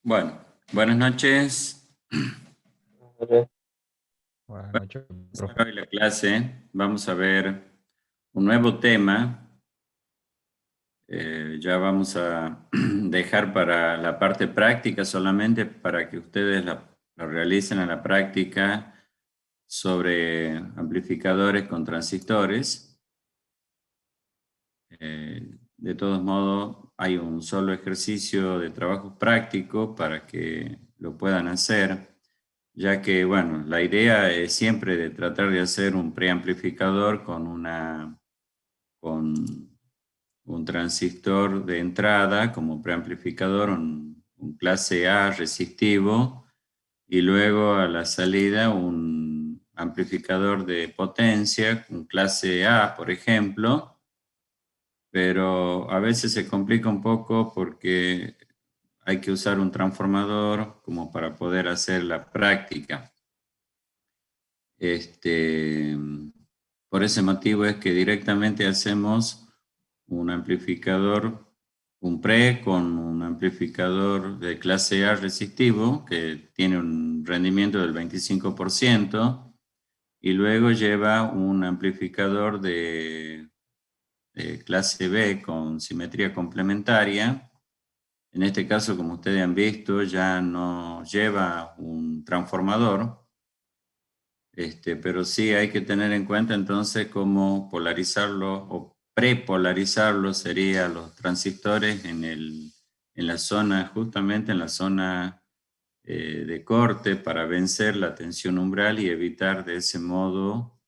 Bueno, buenas noches. Entonces, Vamos buenas noches, a profe. empezar hoy la clase. Vamos a ver un nuevo tema. Ya vamos a dejar para la parte práctica solamente para que ustedes lo realicen en la práctica sobre amplificadores con transistores. De todos modos, hay un solo ejercicio de trabajo práctico para que lo puedan hacer, ya que, bueno, la idea es siempre de tratar de hacer un preamplificador con un transistor de entrada como preamplificador, un clase A resistivo, y luego a la salida un amplificador de potencia, un clase A, por ejemplo, pero a veces se complica un poco porque hay que usar un transformador como para poder hacer la práctica. Este, por ese motivo es que directamente hacemos un amplificador, un pre con un amplificador de clase A resistivo que tiene un rendimiento del 25% y luego lleva un amplificador de clase B con simetría complementaria. En este caso, como ustedes han visto, ya no lleva un transformador, pero sí hay que tener en cuenta entonces cómo polarizarlo o prepolarizarlo sería los transistores en la zona, justamente en la zona de corte para vencer la tensión umbral y evitar de ese modo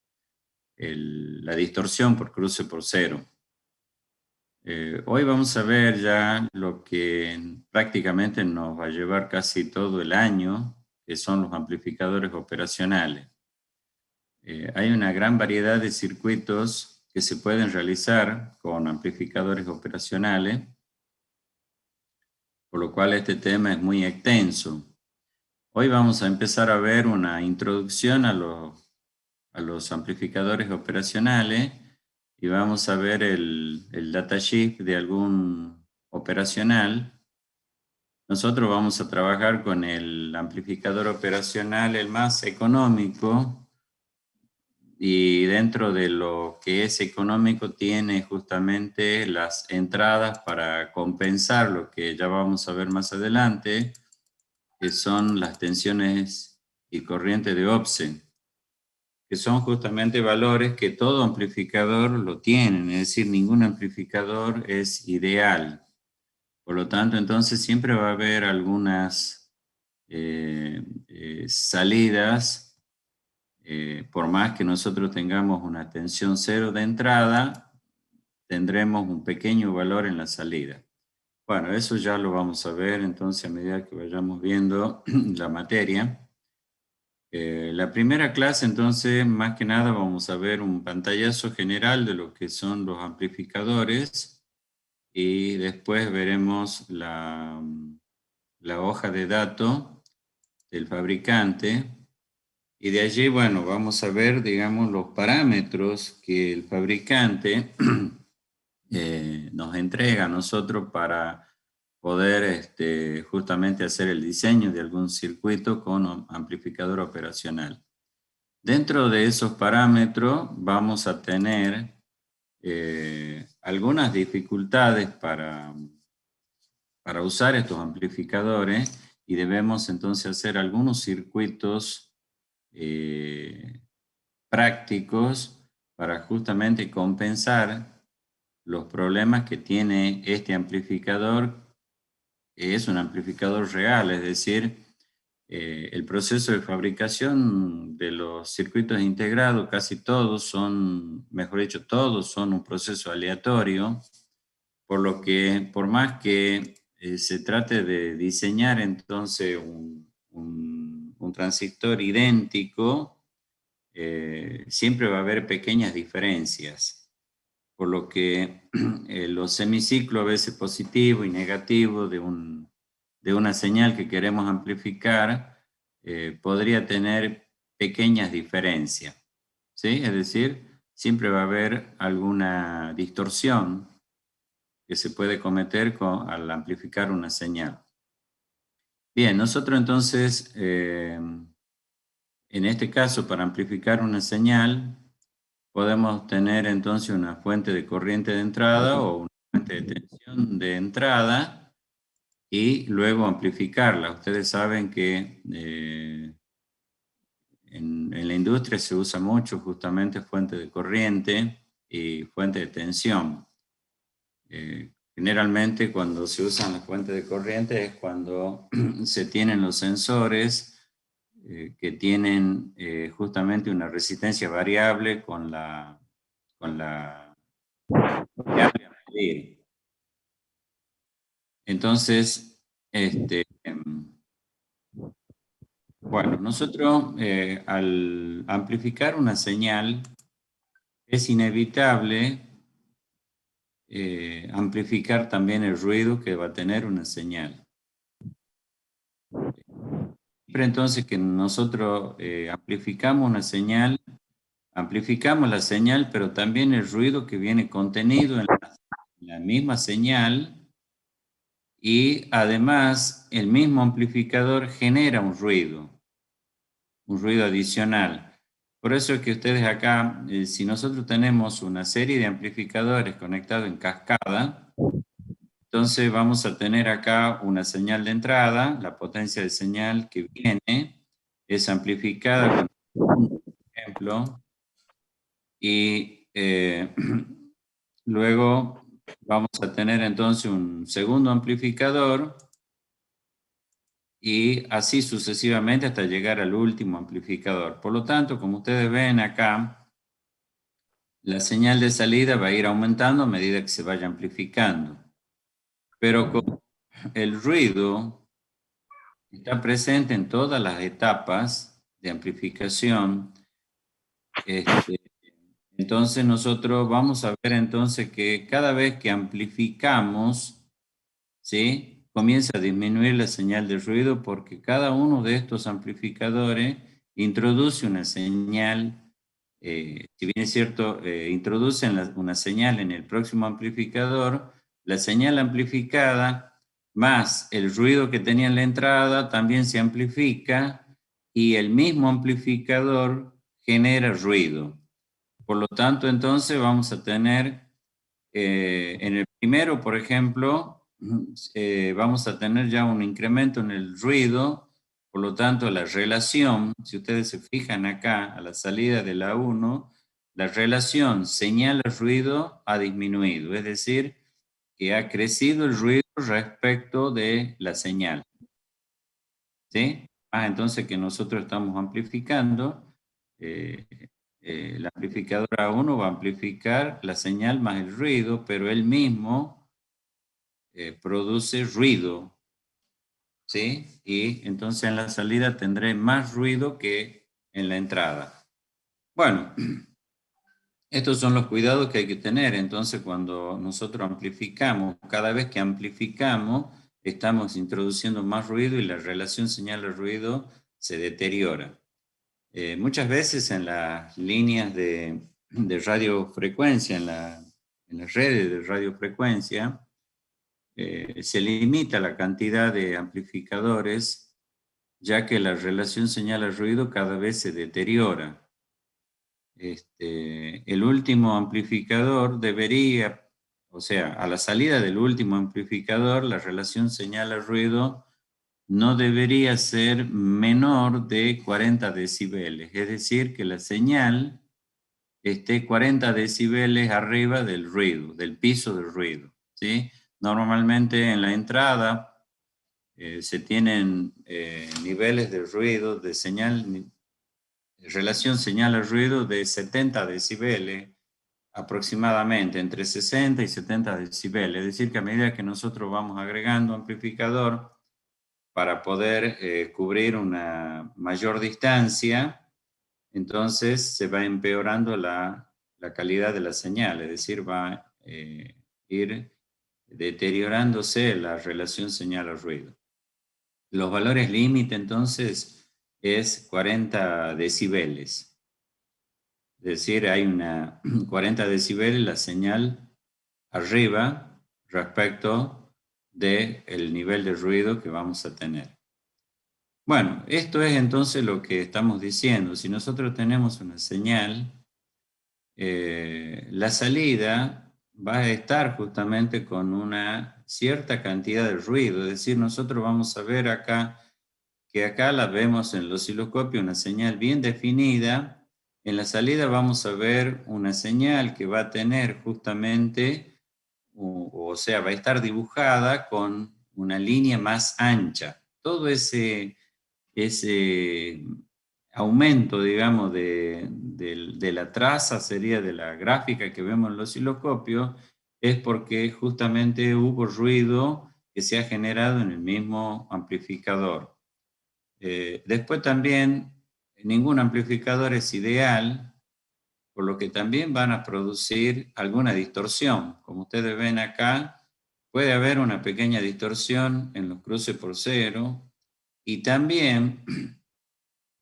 la distorsión por cruce por cero. Hoy vamos a ver ya lo que prácticamente nos va a llevar casi todo el año, que son los amplificadores operacionales. Hay una gran variedad de circuitos que se pueden realizar con amplificadores operacionales, por lo cual este tema es muy extenso. Hoy vamos a empezar a ver una introducción a los amplificadores operacionales y vamos a ver el datasheet de algún operacional. Nosotros vamos a trabajar con el amplificador operacional, el más económico, y dentro de lo que es económico tiene justamente las entradas para compensar lo que ya vamos a ver más adelante, que son las tensiones y corriente de Opsen, que son justamente valores que todo amplificador lo tiene, es decir, ningún amplificador es ideal. Por lo tanto, entonces siempre va a haber algunas salidas, por más que nosotros tengamos una tensión cero de entrada, tendremos un pequeño valor en la salida. Bueno, eso ya lo vamos a ver entonces a medida que vayamos viendo la materia. La primera clase, entonces, más que nada vamos a ver un pantallazo general de lo que son los amplificadores y después veremos la hoja de datos del fabricante y de allí, bueno, vamos a ver, digamos, los parámetros que el fabricante nos entrega a nosotros para poder justamente hacer el diseño de algún circuito con amplificador operacional. Dentro de esos parámetros vamos a tener algunas dificultades para usar estos amplificadores y debemos entonces hacer algunos circuitos eh, prácticos para justamente compensar los problemas que tiene este amplificador. Es un amplificador real, es decir, el proceso de fabricación de los circuitos integrados, casi todos son, mejor dicho, todos son un proceso aleatorio, por lo que por más que se trate de diseñar entonces un transistor idéntico, siempre va a haber pequeñas diferencias, por lo que los semiciclos a veces positivos y negativos de una señal que queremos amplificar podría tener pequeñas diferencias, ¿sí? Es decir, siempre va a haber alguna distorsión que se puede cometer al amplificar una señal. Bien, nosotros entonces, en este caso, para amplificar una señal, podemos tener entonces una fuente de corriente de entrada o una fuente de tensión de entrada y luego amplificarla. Ustedes saben que en la industria se usa mucho justamente fuente de corriente y fuente de tensión. Generalmente cuando se usan las fuentes de corriente es cuando se tienen los sensores que tienen justamente una resistencia variable con la variable a medir. Entonces, bueno, nosotros al amplificar una señal es inevitable amplificar también el ruido que va a tener una señal. Siempre entonces que nosotros amplificamos una señal, amplificamos la señal, pero también el ruido que viene contenido en la misma señal y además el mismo amplificador genera un ruido adicional. Por eso es que ustedes acá, si nosotros tenemos una serie de amplificadores conectados en cascada, entonces vamos a tener acá una señal de entrada, la potencia de señal que viene es amplificada con un ejemplo y luego vamos a tener entonces un segundo amplificador y así sucesivamente hasta llegar al último amplificador. Por lo tanto, como ustedes ven acá, la señal de salida va a ir aumentando a medida que se vaya amplificando. Pero como el ruido está presente en todas las etapas de amplificación, entonces nosotros vamos a ver entonces que cada vez que amplificamos, ¿sí? Comienza a disminuir la señal de ruido porque cada uno de estos amplificadores introduce una señal, si bien es cierto, introducen una señal en el próximo amplificador, la señal amplificada más el ruido que tenía en la entrada también se amplifica y el mismo amplificador genera ruido. Por lo tanto, entonces vamos a tener en el primero, por ejemplo, vamos a tener ya un incremento en el ruido, por lo tanto la relación, si ustedes se fijan acá a la salida de la 1, la relación señal-ruido ha disminuido, es decir, que ha crecido el ruido respecto de la señal. ¿Sí? Entonces que nosotros estamos amplificando, el amplificador A1 va a amplificar la señal más el ruido, pero él mismo produce ruido, ¿sí? Y entonces en la salida tendré más ruido que en la entrada. Bueno, estos son los cuidados que hay que tener. Entonces cuando nosotros amplificamos, cada vez que amplificamos, estamos introduciendo más ruido y la relación señal-ruido se deteriora. Muchas veces en las líneas de radiofrecuencia, en las redes de radiofrecuencia, se limita la cantidad de amplificadores, ya que la relación señal-ruido cada vez se deteriora. El último amplificador debería, o sea, a la salida del último amplificador, la relación señal-ruido no debería ser menor de 40 decibeles, es decir, que la señal esté 40 decibeles arriba del ruido, del piso del ruido, ¿sí? Normalmente en la entrada se tienen niveles de ruido, de señal, relación señal-ruido de 70 decibeles aproximadamente, entre 60 y 70 decibeles, es decir, que a medida que nosotros vamos agregando amplificador, para poder cubrir una mayor distancia, entonces se va empeorando la calidad de la señal, es decir, va a ir deteriorándose la relación señal-ruido. Los valores límite entonces es 40 decibeles. Es decir, hay una 40 decibeles la señal arriba respecto del nivel de ruido que vamos a tener. Bueno, esto es entonces lo que estamos diciendo. Si nosotros tenemos una señal, la salida va a estar justamente con una cierta cantidad de ruido. Es decir, nosotros vamos a ver acá que acá la vemos en el osciloscopio, una señal bien definida. En la salida vamos a ver una señal que va a tener justamente, o sea, va a estar dibujada con una línea más ancha. Todo ese aumento, digamos, de la traza, sería de la gráfica que vemos en el osciloscopio, es porque justamente hubo ruido que se ha generado en el mismo amplificador. Después también, ningún amplificador es ideal, por lo que también van a producir alguna distorsión. Como ustedes ven acá, puede haber una pequeña distorsión en los cruces por cero y también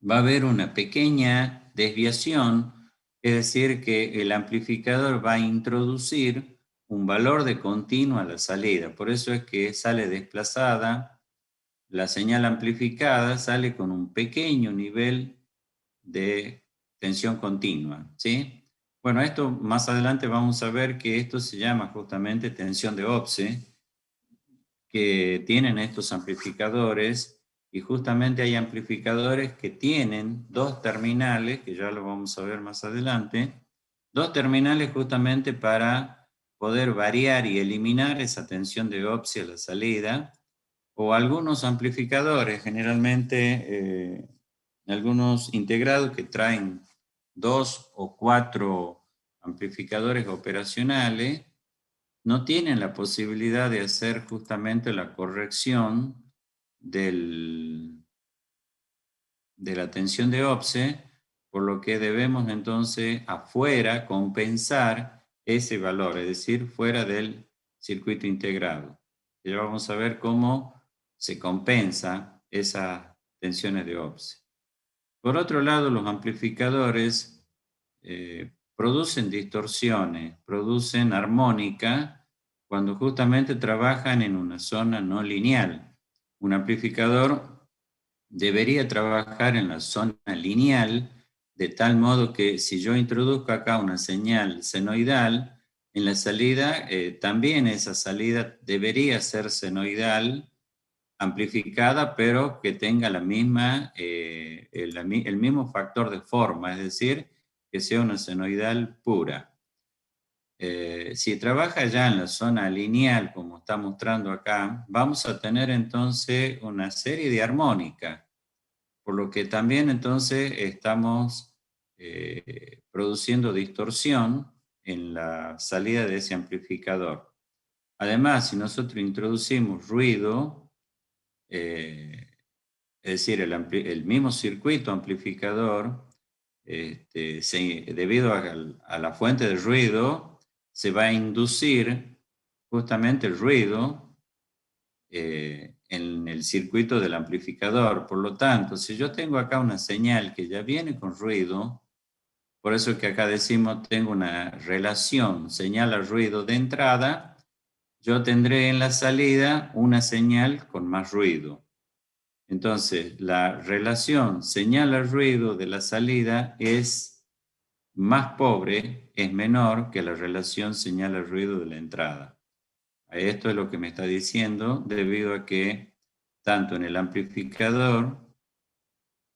va a haber una pequeña desviación, es decir, que el amplificador va a introducir un valor de continuo a la salida. Por eso es que sale desplazada. La señal amplificada sale con un pequeño nivel de tensión continua, ¿sí? Bueno, esto más adelante vamos a ver que esto se llama justamente tensión de Opse, que tienen estos amplificadores, y justamente hay amplificadores que tienen dos terminales, que ya lo vamos a ver más adelante, dos terminales justamente para poder variar y eliminar esa tensión de Opse a la salida, o algunos amplificadores, generalmente algunos integrados que traen dos o cuatro amplificadores operacionales, no tienen la posibilidad de hacer justamente la corrección de la tensión de Opse, por lo que debemos entonces afuera compensar ese valor, es decir, fuera del circuito integrado. Ya vamos a ver cómo se compensa esas tensiones de Opse. Por otro lado, los amplificadores producen distorsiones, producen armónica cuando justamente trabajan en una zona no lineal. Un amplificador debería trabajar en la zona lineal de tal modo que si yo introduzco acá una señal senoidal, en la salida también esa salida debería ser senoidal, amplificada, pero que tenga la misma, el mismo factor de forma, es decir, que sea una senoidal pura. Si trabaja ya en la zona lineal, como está mostrando acá, vamos a tener entonces una serie de armónicas, por lo que también entonces estamos produciendo distorsión en la salida de ese amplificador. Además, si nosotros introducimos ruido, es decir, el mismo circuito amplificador, debido a la fuente de ruido, se va a inducir justamente el ruido en el circuito del amplificador. Por lo tanto, si yo tengo acá una señal que ya viene con ruido, por eso que acá decimos tengo una relación señal a ruido de entrada, yo tendré en la salida una señal con más ruido. Entonces, la relación señal al ruido de la salida es más pobre, es menor que la relación señal al ruido de la entrada. Esto es lo que me está diciendo debido a que tanto en el amplificador,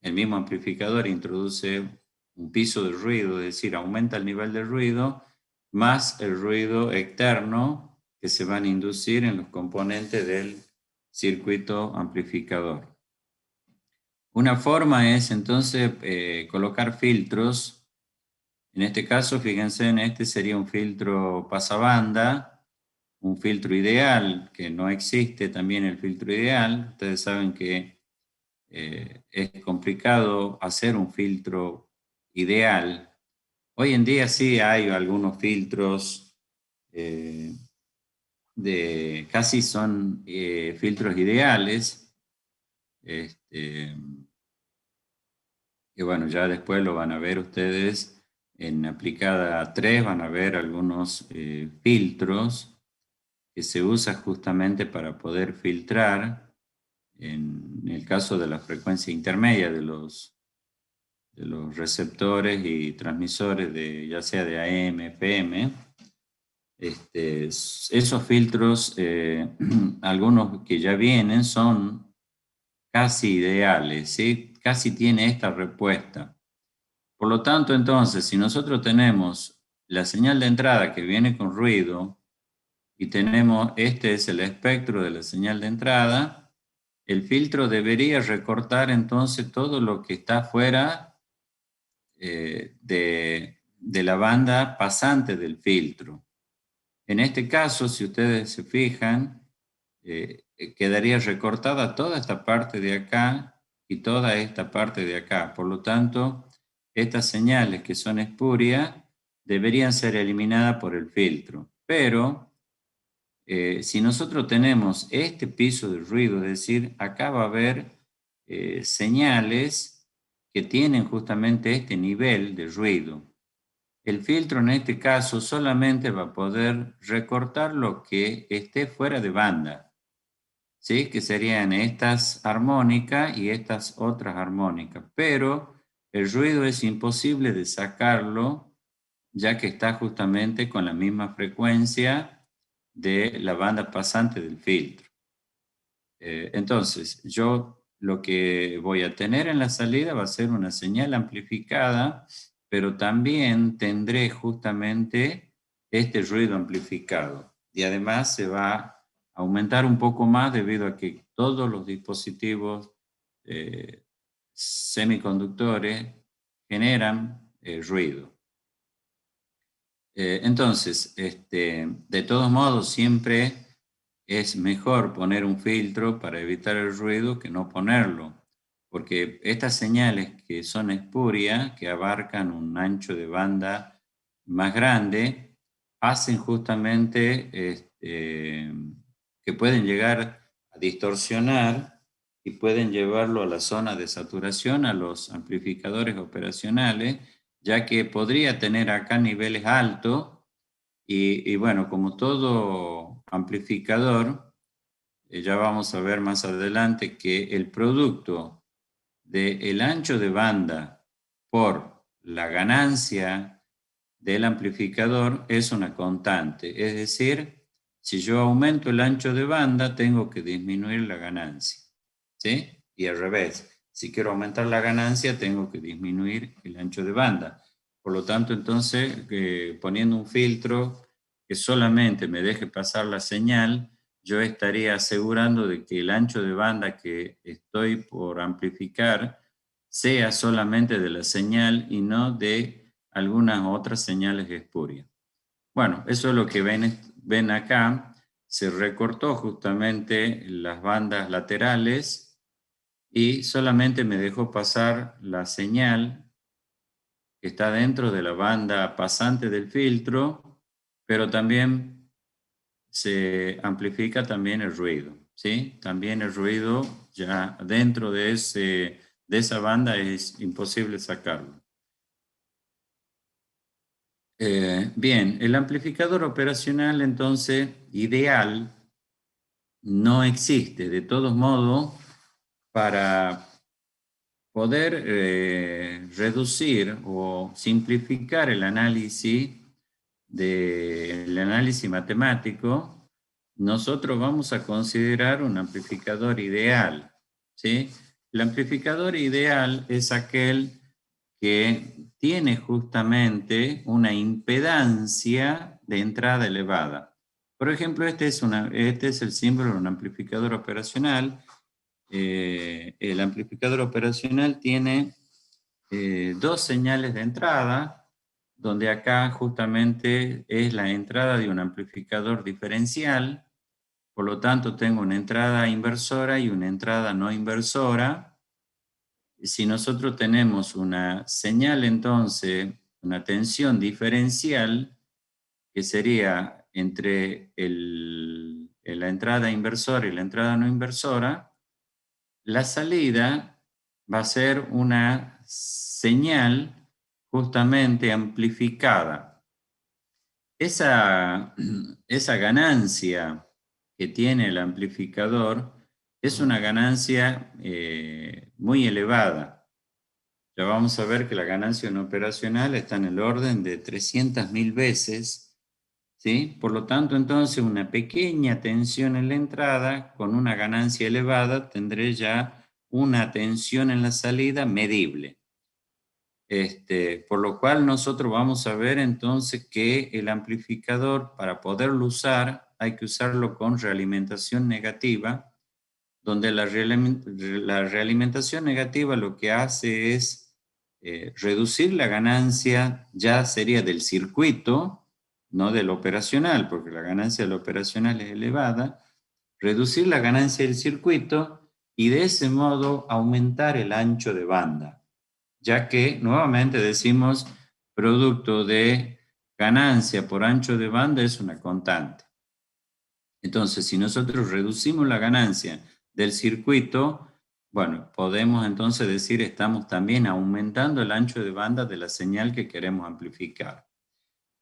el mismo amplificador introduce un piso de ruido, es decir, aumenta el nivel de ruido, más el ruido externo que se van a inducir en los componentes del circuito amplificador. Una forma es entonces colocar filtros. En este caso, fíjense, en este sería un filtro pasabanda, un filtro ideal, que no existe también el filtro ideal. Ustedes saben que es complicado hacer un filtro ideal. Hoy en día sí hay algunos filtros eh, casi son filtros ideales. Este, y bueno, ya después lo van a ver ustedes en aplicada 3, van a ver algunos filtros que se usan justamente para poder filtrar en el caso de la frecuencia intermedia de los receptores y transmisores, ya sea de AM, FM, esos filtros, algunos que ya vienen, son casi ideales, ¿sí? Casi tiene esta respuesta. Por lo tanto, entonces, si nosotros tenemos la señal de entrada que viene con ruido y tenemos, este es el espectro de la señal de entrada, el filtro debería recortar entonces todo lo que está fuera de la banda pasante del filtro. En este caso, si ustedes se fijan, quedaría recortada toda esta parte de acá y toda esta parte de acá. Por lo tanto, estas señales que son espurias deberían ser eliminadas por el filtro. Pero si nosotros tenemos este piso de ruido, es decir, acá va a haber señales que tienen justamente este nivel de ruido. El filtro en este caso solamente va a poder recortar lo que esté fuera de banda, ¿sí? Que serían estas armónicas y estas otras armónicas. Pero el ruido es imposible de sacarlo ya que está justamente con la misma frecuencia de la banda pasante del filtro. Entonces, yo lo que voy a tener en la salida va a ser una señal amplificada, pero también tendré justamente este ruido amplificado. Y además se va a aumentar un poco más debido a que todos los dispositivos semiconductores generan ruido. Entonces, de todos modos, siempre es mejor poner un filtro para evitar el ruido que no ponerlo, porque estas señales que son espurias, que abarcan un ancho de banda más grande, hacen justamente que pueden llegar a distorsionar y pueden llevarlo a la zona de saturación, a los amplificadores operacionales, ya que podría tener acá niveles altos y bueno, como todo amplificador, ya vamos a ver más adelante que el producto del ancho de banda por la ganancia del amplificador es una constante. Es decir, si yo aumento el ancho de banda, tengo que disminuir la ganancia, ¿sí? Y al revés, si quiero aumentar la ganancia, tengo que disminuir el ancho de banda. Por lo tanto, entonces, poniendo un filtro que solamente me deje pasar la señal, yo estaría asegurando de que el ancho de banda que estoy por amplificar sea solamente de la señal y no de algunas otras señales espurias. Bueno, eso es lo que ven acá. Se recortó justamente las bandas laterales y solamente me dejó pasar la señal que está dentro de la banda pasante del filtro, pero también se amplifica también el ruido, ¿sí? También el ruido ya dentro de esa banda es imposible sacarlo. Bien, el amplificador operacional entonces ideal no existe. De todos modos, para poder reducir o simplificar el análisis matemático, nosotros vamos a considerar un amplificador ideal, ¿sí? El amplificador ideal es aquel que tiene justamente una impedancia de entrada elevada. Por ejemplo, este es el símbolo de un amplificador operacional. El amplificador operacional tiene dos señales de entrada, donde acá justamente es la entrada de un amplificador diferencial. Por lo tanto, tengo una entrada inversora y una entrada no inversora. Si nosotros tenemos una señal, entonces, una tensión diferencial, que sería entre la entrada inversora y la entrada no inversora, la salida va a ser una señal justamente amplificada. Esa ganancia que tiene el amplificador es una ganancia muy elevada. Ya vamos a ver que la ganancia no operacional está en el orden de 300.000 veces, ¿sí? Por lo tanto, entonces, una pequeña tensión en la entrada con una ganancia elevada tendré ya una tensión en la salida medible. Por lo cual nosotros vamos a ver entonces que el amplificador, para poderlo usar, hay que usarlo con realimentación negativa, donde la realimentación negativa lo que hace es reducir la ganancia, ya sería del circuito, no del operacional, porque la ganancia del operacional es elevada, reducir la ganancia del circuito y de ese modo aumentar el ancho de banda, ya que nuevamente decimos producto de ganancia por ancho de banda es una constante. Entonces, si nosotros reducimos la ganancia del circuito, bueno, podemos entonces decir estamos también aumentando el ancho de banda de la señal que queremos amplificar.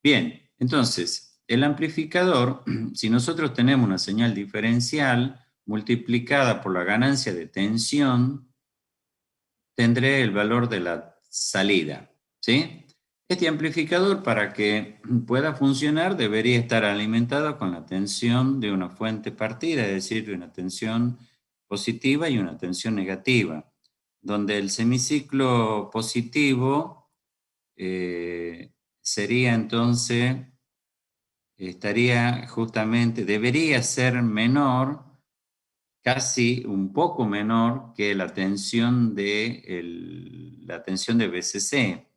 Bien, entonces, el amplificador, si nosotros tenemos una señal diferencial multiplicada por la ganancia de tensión, tendré el valor de la salida, ¿sí? Este amplificador, para que pueda funcionar, debería estar alimentado con la tensión de una fuente partida, es decir, de una tensión positiva y una tensión negativa, donde el semiciclo positivo sería entonces, estaría justamente, debería ser menor, casi un poco menor que la tensión de BCC.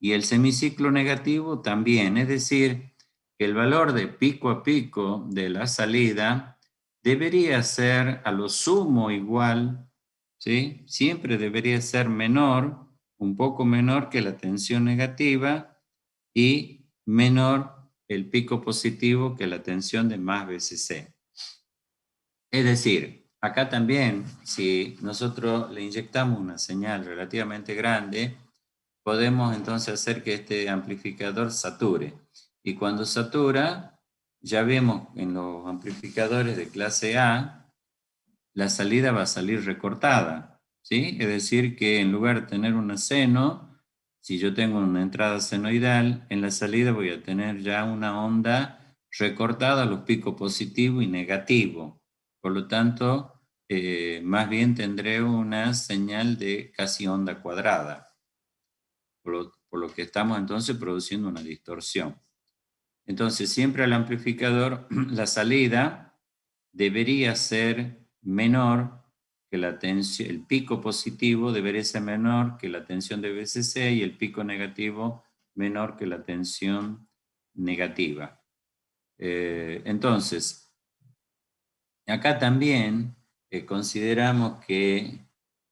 Y el semiciclo negativo también, es decir, que el valor de pico a pico de la salida debería ser a lo sumo igual, ¿sí? Siempre debería ser menor, un poco menor que la tensión negativa y menor el pico positivo que la tensión de más BCC. Es decir, acá también, si nosotros le inyectamos una señal relativamente grande, podemos entonces hacer que este amplificador sature. Y cuando satura, ya vemos en los amplificadores de clase A, la salida va a salir recortada, ¿sí? Es decir, que en lugar de tener una seno, si yo tengo una entrada senoidal, en la salida voy a tener ya una onda recortada a los picos positivo y negativo. Por lo tanto, más bien tendré una señal de casi onda cuadrada, por lo que estamos entonces produciendo una distorsión. Entonces, siempre al amplificador, la salida debería ser menor que la tensión, el pico positivo debería ser menor que la tensión de BCC y el pico negativo menor que la tensión negativa. Entonces, acá también consideramos que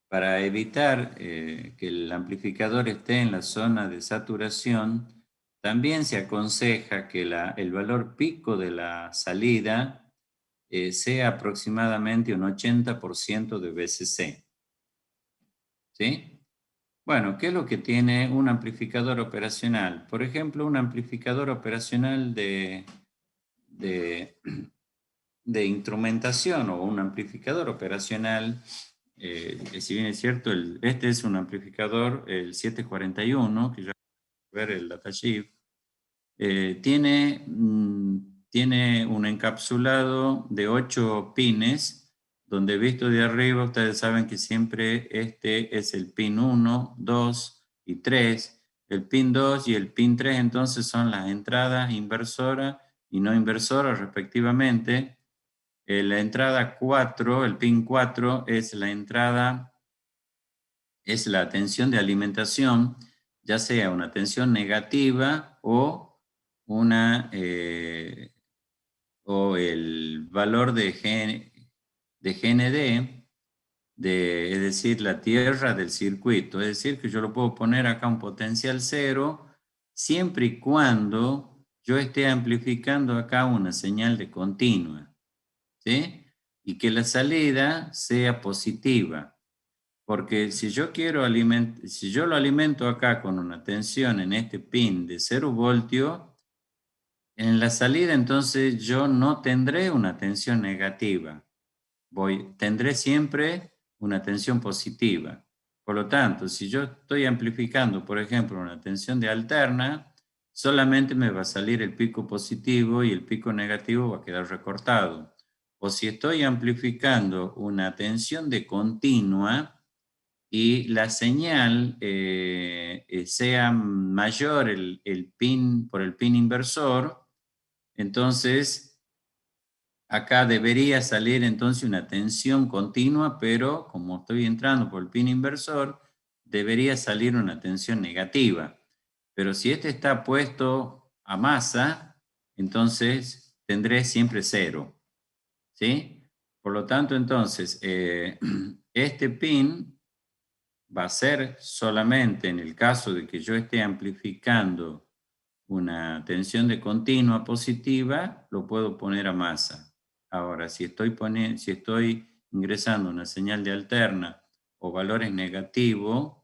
para evitar que el amplificador esté en la zona de saturación, también se aconseja que el valor pico de la salida sea aproximadamente un 80% de BCC. ¿Sí? Bueno, ¿qué es lo que tiene un amplificador operacional? Por ejemplo, un amplificador operacional de, de instrumentación o un amplificador operacional, que si bien es cierto, este es un amplificador, el 741, que ya ver el datasheet, tiene un encapsulado de 8 pines, donde visto de arriba ustedes saben que siempre este es el pin 1, 2 y 3. El pin 2 y el pin 3 entonces son las entradas inversora y no inversora respectivamente. La entrada 4, el pin 4 es la entrada, es la tensión de alimentación, ya sea una tensión negativa o el valor de GND, es decir, la tierra del circuito. Es decir, que yo lo puedo poner acá un potencial cero, siempre y cuando yo esté amplificando acá una señal de continua, ¿sí? Y que la salida sea positiva. Porque si yo si yo lo alimento acá con una tensión en este pin de 0 voltios, en la salida entonces yo no tendré una tensión negativa. tendré siempre una tensión positiva. Por lo tanto, si yo estoy amplificando, por ejemplo, una tensión de alterna, solamente me va a salir el pico positivo y el pico negativo va a quedar recortado. O si estoy amplificando una tensión de continua y la señal sea mayor por el pin inversor, entonces acá debería salir entonces una tensión continua, pero como estoy entrando por el pin inversor, debería salir una tensión negativa. Pero si este está puesto a masa, entonces tendré siempre cero, ¿sí? Por lo tanto, entonces, este pin va a ser solamente en el caso de que yo esté amplificando una tensión de continua positiva, lo puedo poner a masa. Ahora, si estoy ingresando una señal de alterna o valores negativos,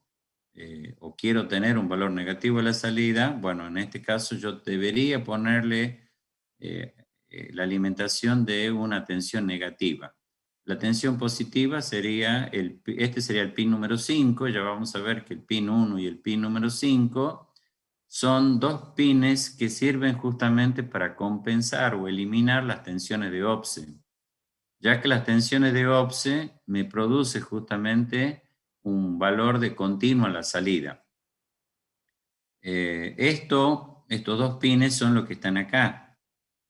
o quiero tener un valor negativo a la salida, bueno, en este caso yo debería ponerle la alimentación de una tensión negativa. La tensión positiva sería, este sería el pin número 5, ya vamos a ver que el pin 1 y el pin número 5 son dos pines que sirven justamente para compensar o eliminar las tensiones de OPSE, ya que las tensiones de OPSE me produce justamente un valor de continuo a la salida. Estos dos pines son los que están acá.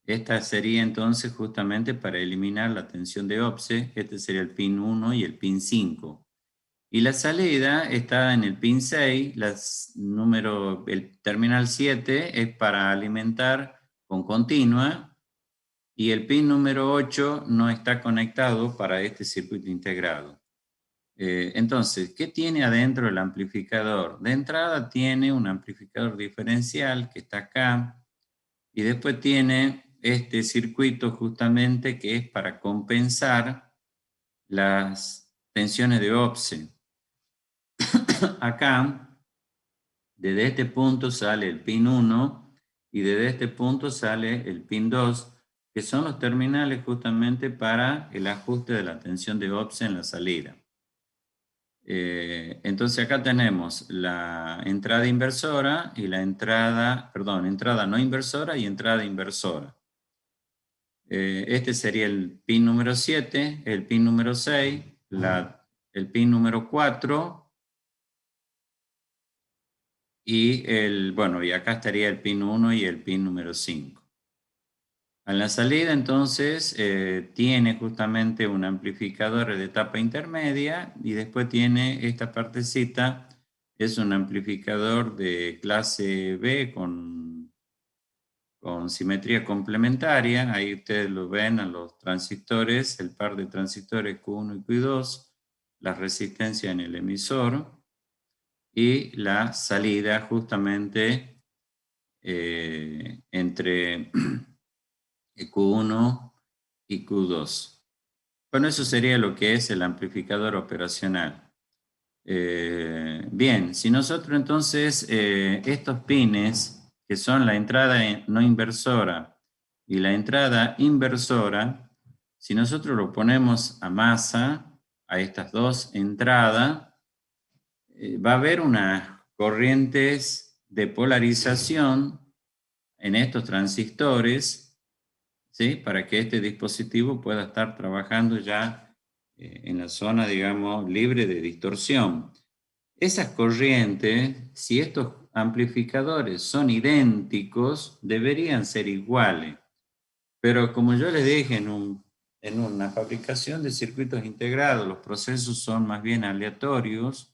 Esta sería entonces justamente para eliminar la tensión de OPSE. Este sería el pin 1 y el pin 5. Y la salida está en el pin 6, el terminal 7 es para alimentar con continua y el pin número 8 no está conectado para este circuito integrado. Entonces, ¿qué tiene adentro el amplificador? De entrada tiene un amplificador diferencial que está acá y después tiene este circuito justamente que es para compensar las tensiones de OPSE. Acá, desde este punto sale el pin 1 y desde este punto sale el pin 2, que son los terminales justamente para el ajuste de la tensión de OPSE en la salida. Entonces acá tenemos la entrada inversora y entrada no inversora y entrada inversora. Este sería el pin número 7, el pin número 6, el pin número 4 y y acá estaría el pin 1 y el pin número 5. En la salida entonces tiene justamente un amplificador de etapa intermedia y después tiene esta partecita, es un amplificador de clase B con simetría complementaria. Ahí ustedes lo ven a los transistores, el par de transistores Q1 y Q2, la resistencia en el emisor y la salida justamente entre Q1 y Q2. Bueno, eso sería lo que es el amplificador operacional. Bien, si nosotros entonces estos pines, que son la entrada no inversora y la entrada inversora, si nosotros lo ponemos a masa, a estas dos entradas, va a haber unas corrientes de polarización en estos transistores, ¿sí? Para que este dispositivo pueda estar trabajando ya en la zona, digamos, libre de distorsión. Esas corrientes, si estos amplificadores son idénticos, deberían ser iguales. Pero como yo les dije, en una fabricación de circuitos integrados, los procesos son más bien aleatorios.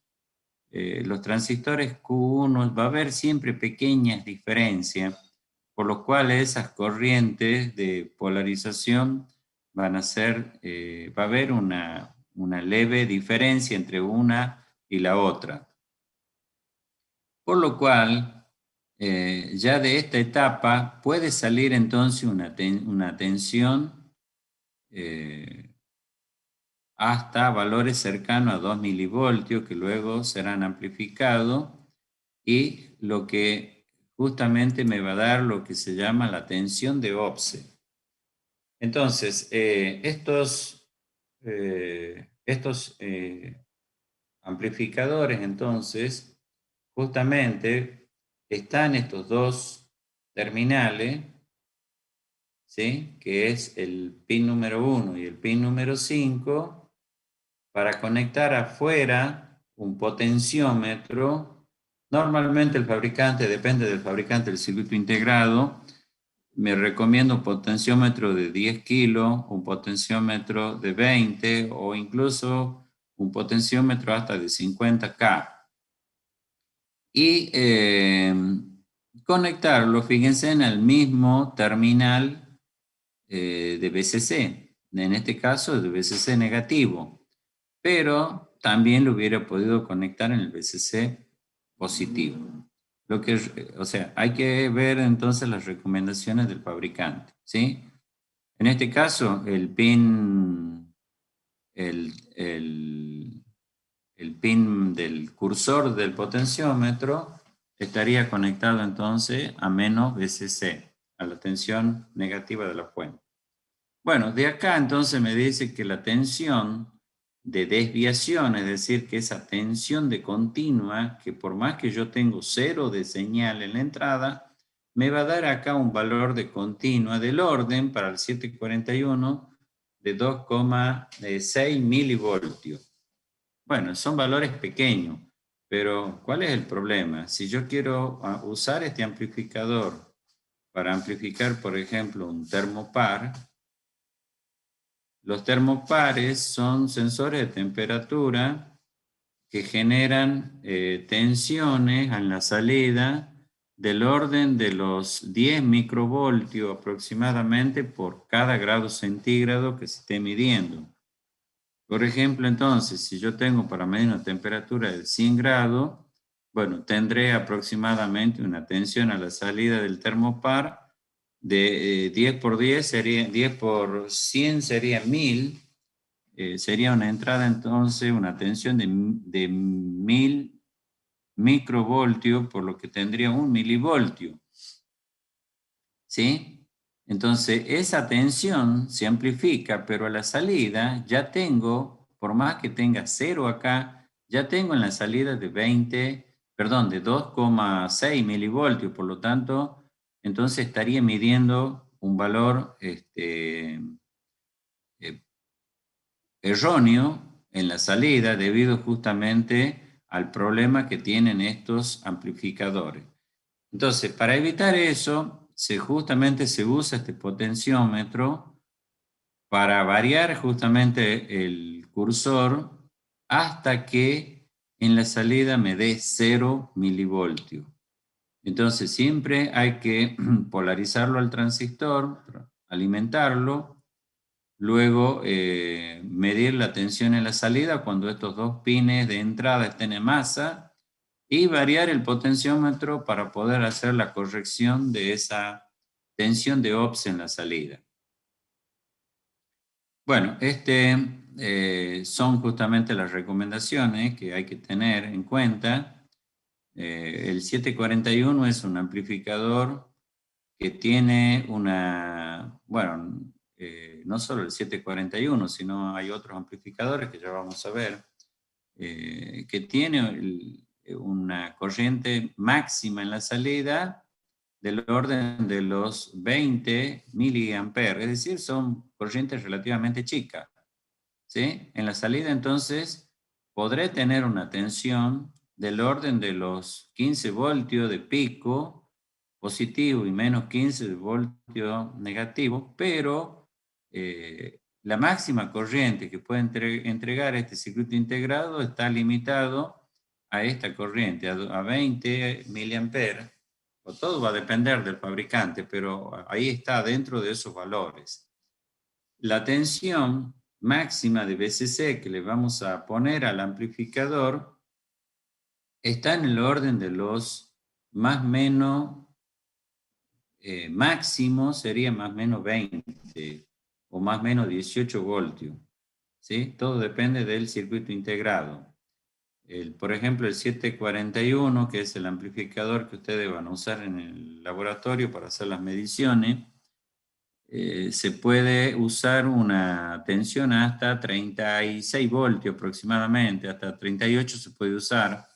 Los transistores Q1 va a haber siempre pequeñas diferencias, por lo cual esas corrientes de polarización van a ser, va a haber una leve diferencia entre una y la otra. Por lo cual, ya de esta etapa puede salir entonces una tensión hasta valores cercanos a 2 milivoltios que luego serán amplificados y lo que justamente me va a dar lo que se llama la tensión de OPSE. Entonces, estos estos amplificadores, entonces, justamente están estos dos terminales, ¿sí? Que es el pin número 1 y el pin número 5, para conectar afuera un potenciómetro. Normalmente el fabricante, depende del fabricante del circuito integrado, me recomiendo un potenciómetro de 10 kilos, un potenciómetro de 20 o incluso un potenciómetro hasta de 50K. Y conectarlo, fíjense, en el mismo terminal de BCC. En este caso, de BCC negativo. Pero también lo hubiera podido conectar en el BCC positivo. O sea, hay que ver entonces las recomendaciones del fabricante, ¿sí? En este caso, el, el, el pin del cursor del potenciómetro estaría conectado entonces a menos BCC, a la tensión negativa de la fuente. Bueno, de acá entonces me dice que la tensión de desviación, es decir, que esa tensión de continua, que por más que yo tengo cero de señal en la entrada, me va a dar acá un valor de continua del orden para el 741 de 2,6 milivoltios. Bueno, son valores pequeños, pero ¿cuál es el problema? Si yo quiero usar este amplificador para amplificar, por ejemplo, un termopar, los termopares son sensores de temperatura que generan tensiones en la salida del orden de los 10 microvoltios aproximadamente por cada grado centígrado que se esté midiendo. Por ejemplo, entonces, si yo tengo para medir una temperatura de 100 grados, bueno, tendré aproximadamente una tensión a la salida del termopar de 10 por 10, sería, 10 por 100 sería 1000, sería una entrada entonces, una tensión de 1000 microvoltios, por lo que tendría un milivoltio, ¿sí? Entonces, esa tensión se amplifica, pero a la salida ya tengo, por más que tenga cero acá, ya tengo en la salida de 2,6 milivoltios, por lo tanto, entonces estaría midiendo un valor erróneo en la salida debido justamente al problema que tienen estos amplificadores. Entonces, para evitar eso, justamente se usa este potenciómetro para variar justamente el cursor hasta que en la salida me dé 0 milivoltios. Entonces, siempre hay que polarizarlo al transistor, alimentarlo, luego medir la tensión en la salida cuando estos dos pines de entrada estén en masa y variar el potenciómetro para poder hacer la corrección de esa tensión de ops en la salida. Bueno, son justamente las recomendaciones que hay que tener en cuenta. El 741 es un amplificador que tiene bueno, no solo el 741, sino hay otros amplificadores que ya vamos a ver, que tiene una corriente máxima en la salida del orden de los 20 miliamperes, es decir, son corrientes relativamente chicas, ¿sí? En la salida, entonces, podré tener una tensión del orden de los 15 voltios de pico positivo y menos 15 voltios negativo, pero la máxima corriente que puede entregar este circuito integrado está limitado a esta corriente, a 20 miliamperes. Todo va a depender del fabricante, pero ahí está dentro de esos valores. La tensión máxima de BCC que le vamos a poner al amplificador está en el orden de los más o menos máximo sería más o menos 20 o más o menos 18 voltios, ¿sí? Todo depende del circuito integrado. Por ejemplo, el 741, que es el amplificador que ustedes van a usar en el laboratorio para hacer las mediciones, se puede usar una tensión hasta 36 voltios aproximadamente, hasta 38 se puede usar.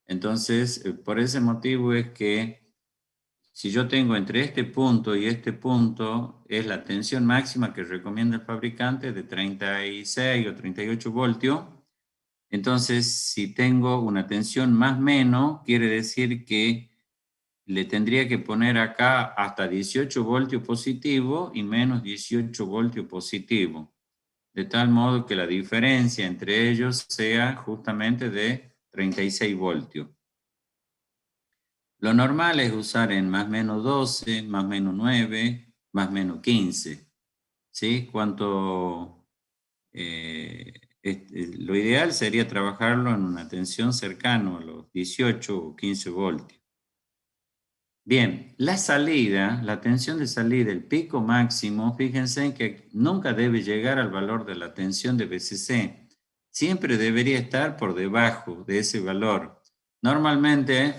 Entonces, por ese motivo es que si yo tengo entre este punto y este punto, es la tensión máxima que recomienda el fabricante de 36 o 38 voltios. Entonces, si tengo una tensión más menos, quiere decir que le tendría que poner acá hasta 18 voltios positivo y menos 18 voltios positivo, de tal modo que la diferencia entre ellos sea justamente de 36 voltios. Lo normal es usar en más menos 12, más menos 9, más menos 15. ¿Sí? Lo ideal sería trabajarlo en una tensión cercana a los 18 o 15 voltios. Bien, la salida, la tensión de salida, el pico máximo, fíjense en que nunca debe llegar al valor de la tensión de BCC. Siempre debería estar por debajo de ese valor. Normalmente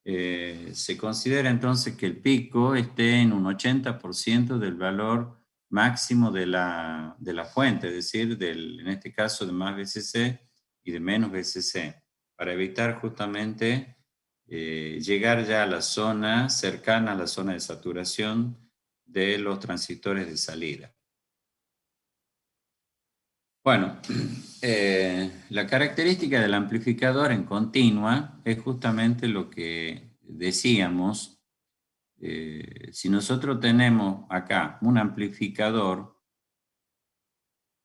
se considera entonces que el pico esté en un 80% del valor máximo de la fuente, es decir, en este caso de más BCC y de menos BCC, para evitar justamente llegar ya a la zona cercana a la zona de saturación de los transistores de salida. Bueno, la característica del amplificador en continua es justamente lo que decíamos. Si nosotros tenemos acá un amplificador,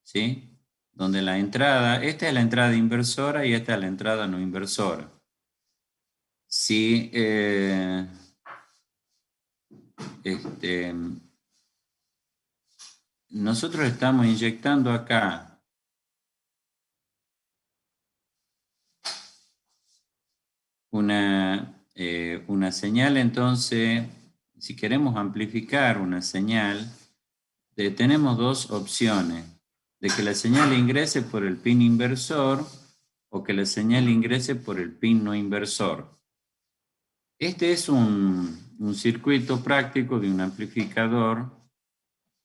¿sí? Donde la entrada, esta es la entrada inversora y esta es la entrada no inversora. Si nosotros estamos inyectando acá una señal, entonces, si queremos amplificar una señal, tenemos dos opciones, de que la señal ingrese por el pin inversor o que la señal ingrese por el pin no inversor. Este es un circuito práctico de un amplificador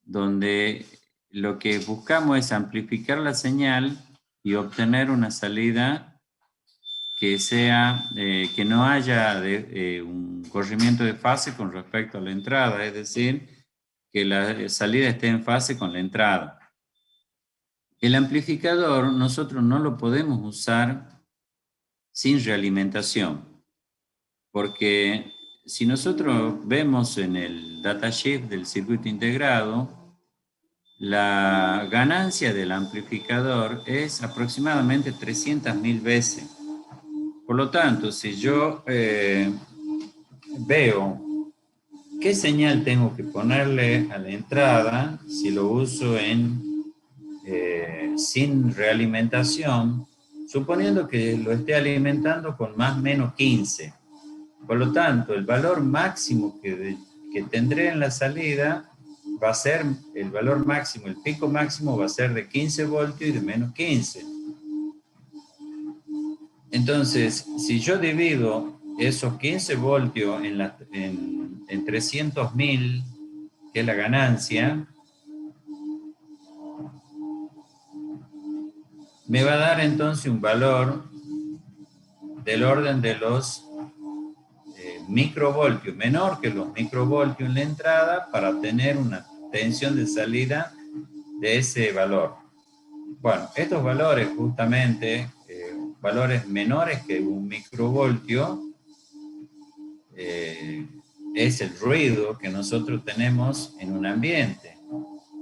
donde lo que buscamos es amplificar la señal y obtener una salida que no haya un corrimiento de fase con respecto a la entrada, es decir, que la salida esté en fase con la entrada. El amplificador nosotros no lo podemos usar sin realimentación, porque si nosotros vemos en el datasheet del circuito integrado, la ganancia del amplificador es aproximadamente 300.000 veces. Por lo tanto, si yo veo qué señal tengo que ponerle a la entrada, si lo uso sin realimentación, suponiendo que lo esté alimentando con más o menos 15. Por lo tanto, el valor máximo que tendré en la salida va a ser el valor máximo, el pico máximo va a ser de 15 voltios y de menos 15. Entonces, si yo divido esos 15 voltios en 300.000, que es la ganancia, me va a dar entonces un valor del orden de los microvoltios, menor que los microvoltios en la entrada, para tener una tensión de salida de ese valor. Bueno, estos valores justamente, valores menores que un microvoltio, es el ruido que nosotros tenemos en un ambiente.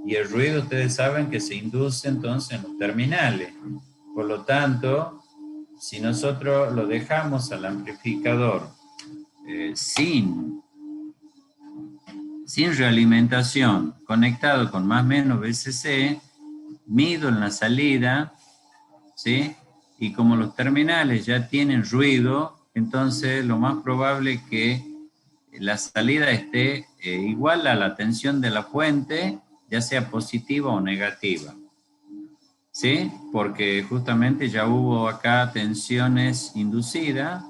Y el ruido, ustedes saben que se induce entonces en los terminales. Por lo tanto, si nosotros lo dejamos al amplificador sin realimentación, conectado con más o menos BCC, mido en la salida, ¿sí? Y como los terminales ya tienen ruido, entonces lo más probable es que la salida esté igual a la tensión de la fuente, ya sea positiva o negativa. ¿Sí? Porque justamente ya hubo acá tensiones inducidas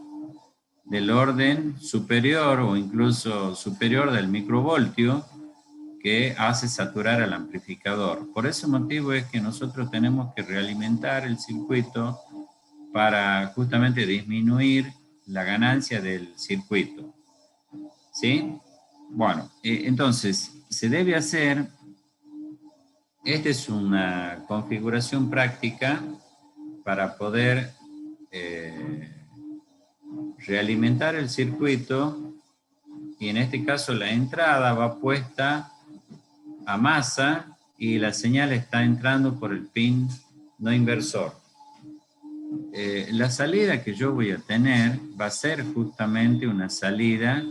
del orden superior o incluso superior del microvoltio, que hace saturar al amplificador. Por ese motivo es que nosotros tenemos que realimentar el circuito para justamente disminuir la ganancia del circuito. ¿Sí? Bueno, entonces se debe hacer, esta es una configuración práctica para poder realimentar el circuito, y en este caso la entrada va puesta a masa y la señal está entrando por el pin no inversor. La salida que yo voy a tener va a ser justamente una salida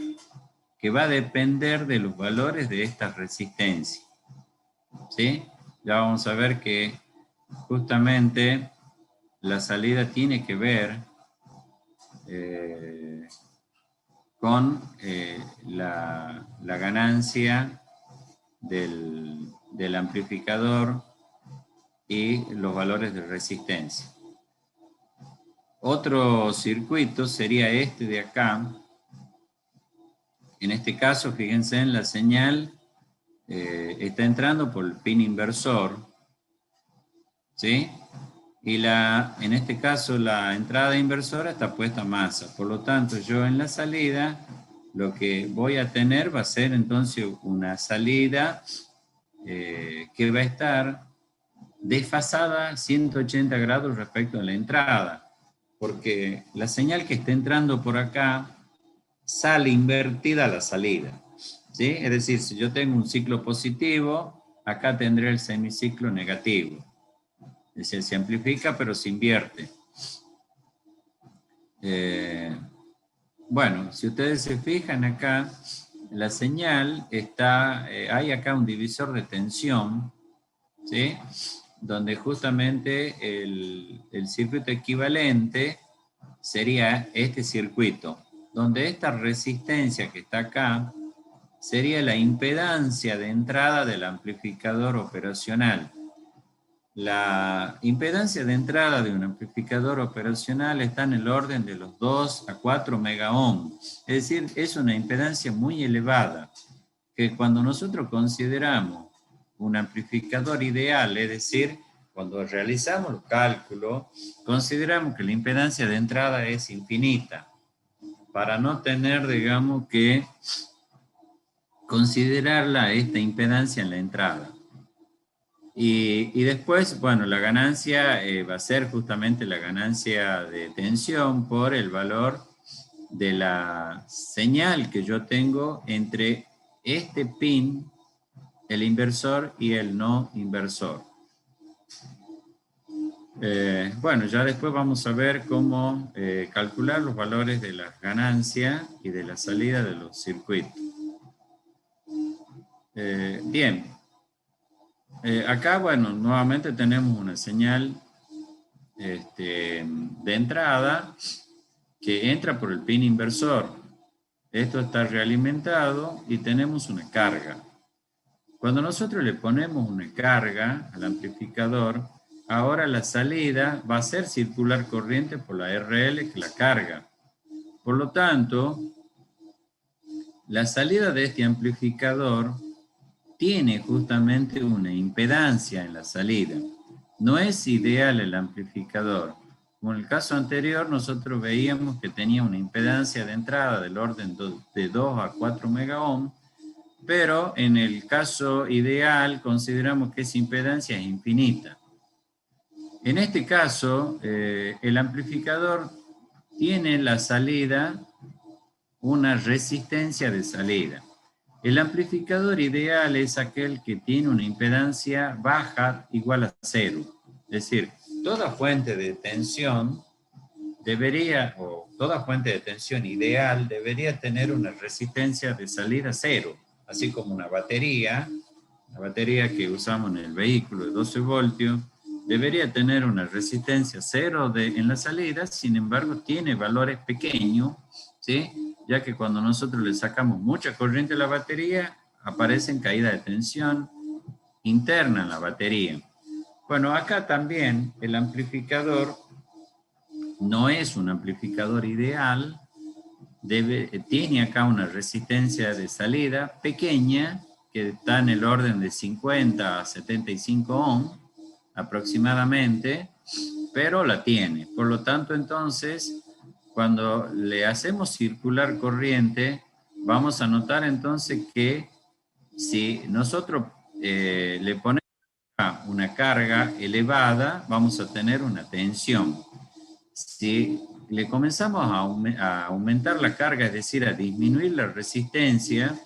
que va a depender de los valores de esta resistencia. ¿Sí? Ya vamos a ver que justamente la salida tiene que ver con la ganancia del amplificador y los valores de resistencia. Otro circuito sería este de acá. En este caso, fíjense en la señal, está entrando por el pin inversor, ¿sí? Y en este caso la entrada inversora está puesta a masa. Por lo tanto, yo en la salida lo que voy a tener va a ser entonces una salida que va a estar desfasada 180 grados respecto a la entrada. Porque la señal que está entrando por acá sale invertida a la salida. ¿Sí? Es decir, si yo tengo un ciclo positivo, acá tendré el semiciclo negativo. Es decir, se amplifica pero se invierte. Bueno, si ustedes se fijan acá, la señal está, hay acá un divisor de tensión, ¿sí? Donde justamente el circuito equivalente sería este circuito, donde esta resistencia que está acá sería la impedancia de entrada del amplificador operacional. La impedancia de entrada de un amplificador operacional está en el orden de los 2 a 4 megaohm. Es decir, es una impedancia muy elevada, que cuando nosotros consideramos un amplificador ideal, es decir, cuando realizamos los cálculos, consideramos que la impedancia de entrada es infinita, para no tener, digamos, que considerarla esta impedancia en la entrada. Y después, bueno, la ganancia va a ser justamente la ganancia de tensión por el valor de la señal que yo tengo entre este pin, el inversor y el no inversor. Bueno, ya después vamos a ver cómo calcular los valores de la ganancia y de la salida de los circuitos. Bien. Acá, bueno, nuevamente tenemos una señal de entrada que entra por el pin inversor. Esto está realimentado y tenemos una carga. Cuando nosotros le ponemos una carga al amplificador, ahora la salida va a ser circular corriente por la RL que la carga. Por lo tanto, la salida de este amplificador tiene justamente una impedancia en la salida. No es ideal el amplificador. Como en el caso anterior, nosotros veíamos que tenía una impedancia de entrada del orden de 2 a 4 megaohm, pero en el caso ideal consideramos que esa impedancia es infinita. En este caso, el amplificador tiene la salida una resistencia de salida. El amplificador ideal es aquel que tiene una impedancia baja igual a 0. Es decir, toda fuente de tensión debería, o toda fuente de tensión ideal debería tener una resistencia de salida 0, así como una batería que usamos en el vehículo de 12 voltios, debería tener una resistencia 0 en la salida, sin embargo tiene valores pequeños, ¿sí? Ya que cuando nosotros le sacamos mucha corriente a la batería, aparecen caídas de tensión interna en la batería. Bueno, acá también el amplificador no es un amplificador ideal, tiene acá una resistencia de salida pequeña, que está en el orden de 50 a 75 ohm aproximadamente, pero la tiene. Por lo tanto, entonces, cuando le hacemos circular corriente, vamos a notar entonces que si nosotros le ponemos una carga elevada, vamos a tener una tensión. Si le comenzamos a aumentar la carga, es decir, a disminuir la resistencia,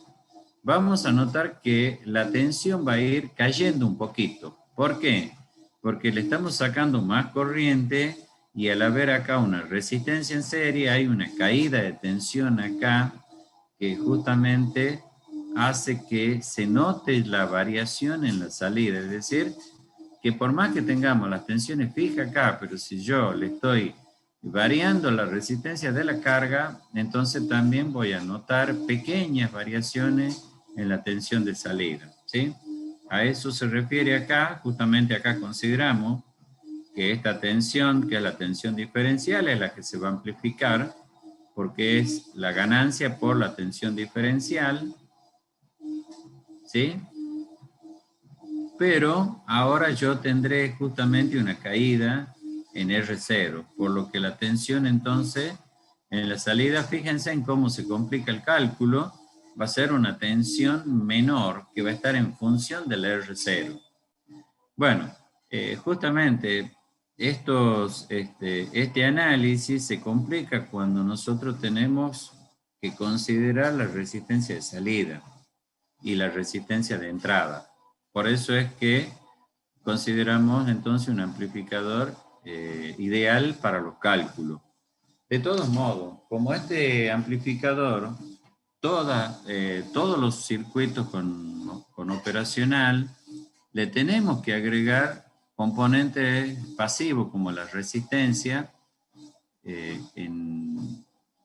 vamos a notar que la tensión va a ir cayendo un poquito. ¿Por qué? Porque le estamos sacando más corriente y al haber acá una resistencia en serie, hay una caída de tensión acá que justamente hace que se note la variación en la salida. Es decir, que por más que tengamos las tensiones fijas acá, pero si yo le estoy variando la resistencia de la carga, entonces también voy a notar pequeñas variaciones en la tensión de salida, ¿sí? A eso se refiere acá, justamente acá consideramos que esta tensión, que es la tensión diferencial, es la que se va a amplificar, porque es la ganancia por la tensión diferencial, ¿sí? Pero ahora yo tendré justamente una caída en R0, por lo que la tensión entonces en la salida, fíjense en cómo se complica el cálculo, va a ser una tensión menor que va a estar en función del R0. Bueno, justamente este análisis se complica cuando nosotros tenemos que considerar la resistencia de salida y la resistencia de entrada. Por eso es que consideramos entonces un amplificador ideal para los cálculos. De todos modos, como este amplificador, todos los circuitos con operacional, le tenemos que agregar componentes pasivos como la resistencia,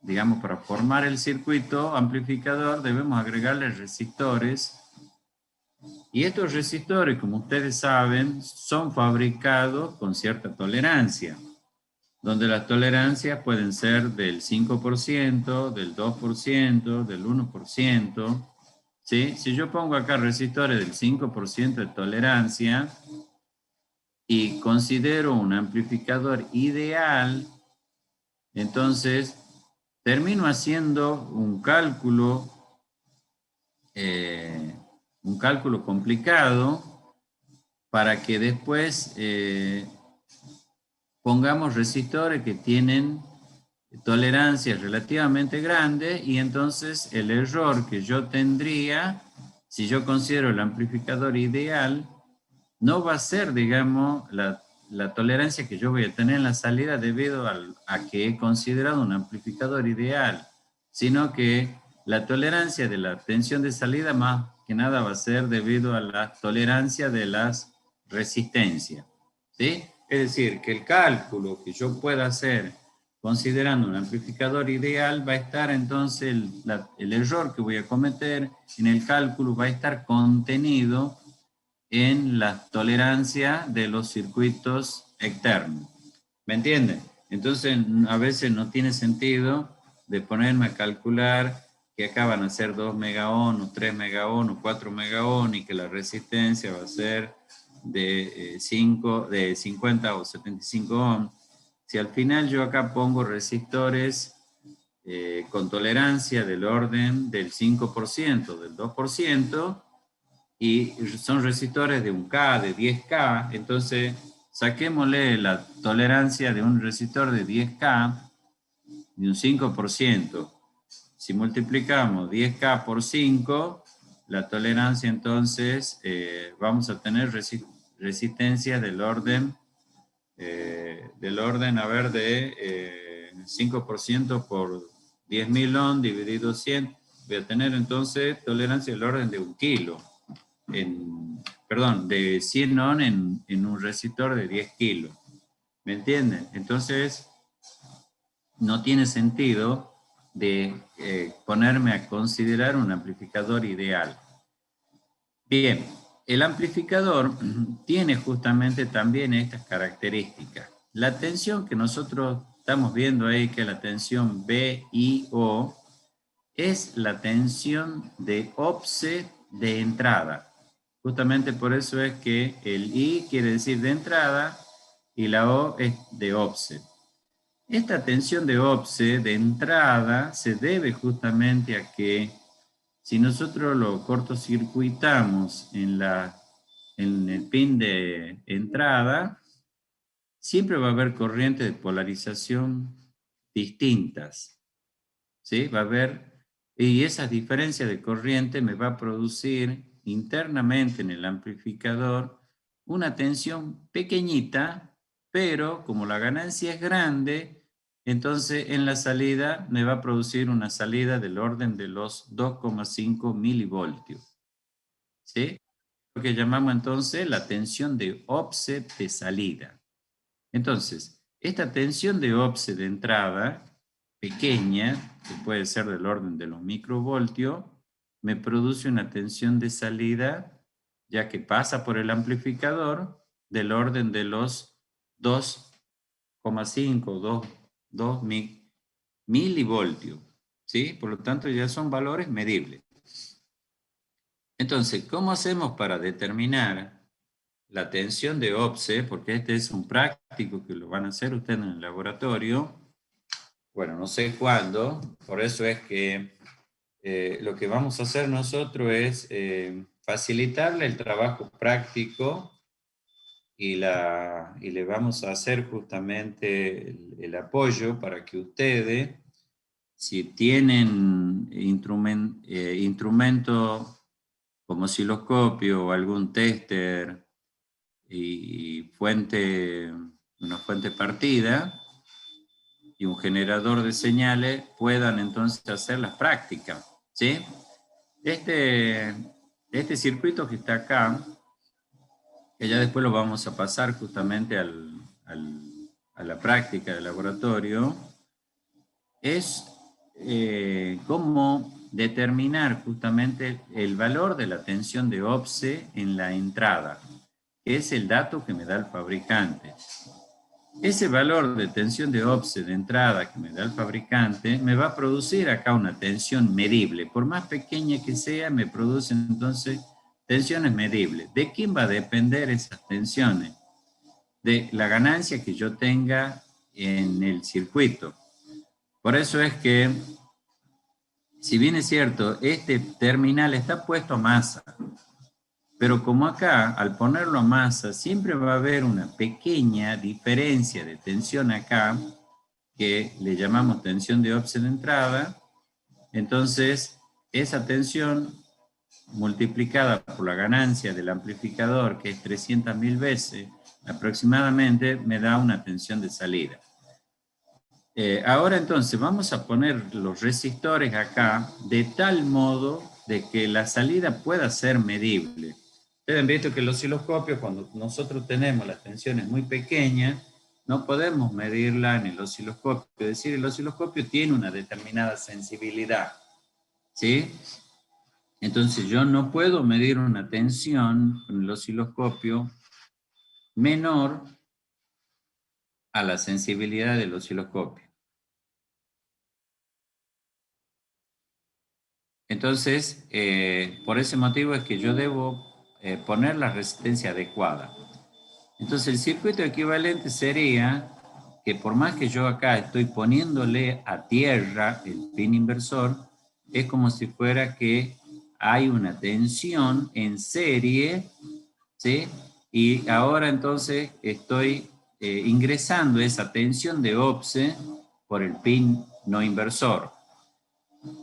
digamos, para formar el circuito amplificador debemos agregarle resistores. Y estos resistores, como ustedes saben, son fabricados con cierta tolerancia, donde las tolerancias pueden ser del 5%, del 2%, del 1%. ¿Sí? Si yo pongo acá resistores del 5% de tolerancia y considero un amplificador ideal, entonces termino haciendo un cálculo complicado para que después pongamos resistores que tienen tolerancias relativamente grandes y entonces el error que yo tendría, si yo considero el amplificador ideal, no va a ser, digamos, la tolerancia que yo voy a tener en la salida debido a que he considerado un amplificador ideal, sino que la tolerancia de la tensión de salida más que nada va a ser debido a la tolerancia de las resistencias, ¿sí? Es decir, que el cálculo que yo pueda hacer considerando un amplificador ideal va a estar entonces, el error que voy a cometer en el cálculo va a estar contenido en la tolerancia de los circuitos externos. ¿Me entienden? Entonces, a veces no tiene sentido de ponerme a calcular que acá van a ser 2 megaohm, o 3 megaohm, o 4 megaohm, y que la resistencia va a ser de 50 o 75 ohm. Si al final yo acá pongo resistores con tolerancia del orden del 5%, del 2%, y son resistores de 1K, de 10K, entonces saquémosle la tolerancia de un resistor de 10K de un 5%. Si multiplicamos 10K por 5, la tolerancia entonces vamos a tener resistencia del orden, a ver, de 5% por 10.000 ohm dividido 100, voy a tener entonces tolerancia del orden de 1 kilo. De 100 ohm en un resistor de 10 kilos. ¿Me entienden? Entonces, no tiene sentido de ponerme a considerar un amplificador ideal. Bien, el amplificador tiene justamente también estas características. La tensión que nosotros estamos viendo ahí, que es la tensión VIO, es la tensión de offset de entrada. Justamente por eso es que el I quiere decir de entrada y la O es de offset. Esta tensión de offset de entrada se debe justamente a que si nosotros lo cortocircuitamos en el pin de entrada, siempre va a haber corrientes de polarización distintas, ¿sí? Va a haber, y esa diferencia de corriente me va a producir internamente en el amplificador una tensión pequeñita, pero como la ganancia es grande, entonces en la salida me va a producir una salida del orden de los 2,5 milivoltios, ¿sí? Lo que llamamos entonces la tensión de offset de salida. Entonces, esta tensión de offset de entrada, pequeña, que puede ser del orden de los microvoltios, me produce una tensión de salida, ya que pasa por el amplificador, del orden de los 2,5, 2 milivoltios. ¿Sí? Por lo tanto, ya son valores medibles. Entonces, ¿cómo hacemos para determinar la tensión de offset? Porque este es un práctico que lo van a hacer ustedes en el laboratorio. Bueno, no sé cuándo, por eso es que lo que vamos a hacer nosotros es facilitarle el trabajo práctico y le vamos a hacer justamente el apoyo para que ustedes, si tienen instrumento como osciloscopio o algún tester y una fuente partida y un generador de señales, puedan entonces hacer las prácticas, ¿sí? Este circuito que está acá, que ya después lo vamos a pasar justamente a la práctica del laboratorio, es cómo determinar justamente el valor de la tensión de offset en la entrada, que es el dato que me da el fabricante. Ese valor de tensión de offset de entrada que me da el fabricante me va a producir acá una tensión medible. Por más pequeña que sea, me produce entonces tensiones medibles. ¿De quién va a depender esas tensiones? De la ganancia que yo tenga en el circuito. Por eso es que, si bien es cierto, este terminal está puesto a masa, pero como acá, al ponerlo a masa, siempre va a haber una pequeña diferencia de tensión acá, que le llamamos tensión de offset de entrada. Entonces, esa tensión multiplicada por la ganancia del amplificador, que es 300.000 veces aproximadamente, me da una tensión de salida. Ahora entonces vamos a poner los resistores acá de tal modo de que la salida pueda ser medible. Ustedes han visto que el osciloscopio, cuando nosotros tenemos las tensiones muy pequeñas, no podemos medirla en el osciloscopio. Es decir, el osciloscopio tiene una determinada sensibilidad, ¿sí? Entonces yo no puedo medir una tensión con el osciloscopio menor a la sensibilidad del osciloscopio. Entonces, por ese motivo es que yo debo poner la resistencia adecuada. Entonces, el circuito equivalente sería que por más que yo acá estoy poniéndole a tierra el pin inversor, es como si fuera que hay una tensión en serie, ¿sí? Y ahora entonces estoy ingresando esa tensión de offset por el pin no inversor.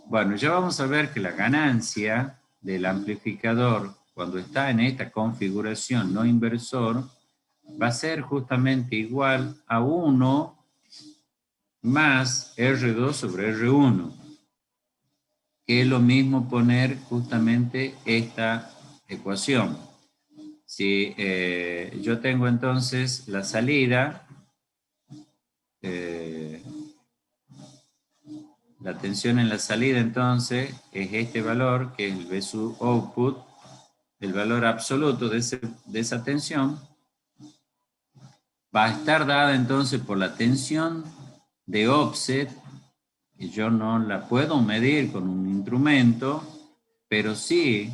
Bueno, ya vamos a ver que la ganancia del amplificador cuando está en esta configuración no inversor va a ser justamente igual a 1 más R2 sobre R1, que es lo mismo poner justamente esta ecuación. Si yo tengo entonces la salida, la tensión en la salida entonces es este valor, que es el V sub output, el valor absoluto de esa tensión, va a estar dada entonces por la tensión de offset, que yo no la puedo medir con un instrumento, pero sí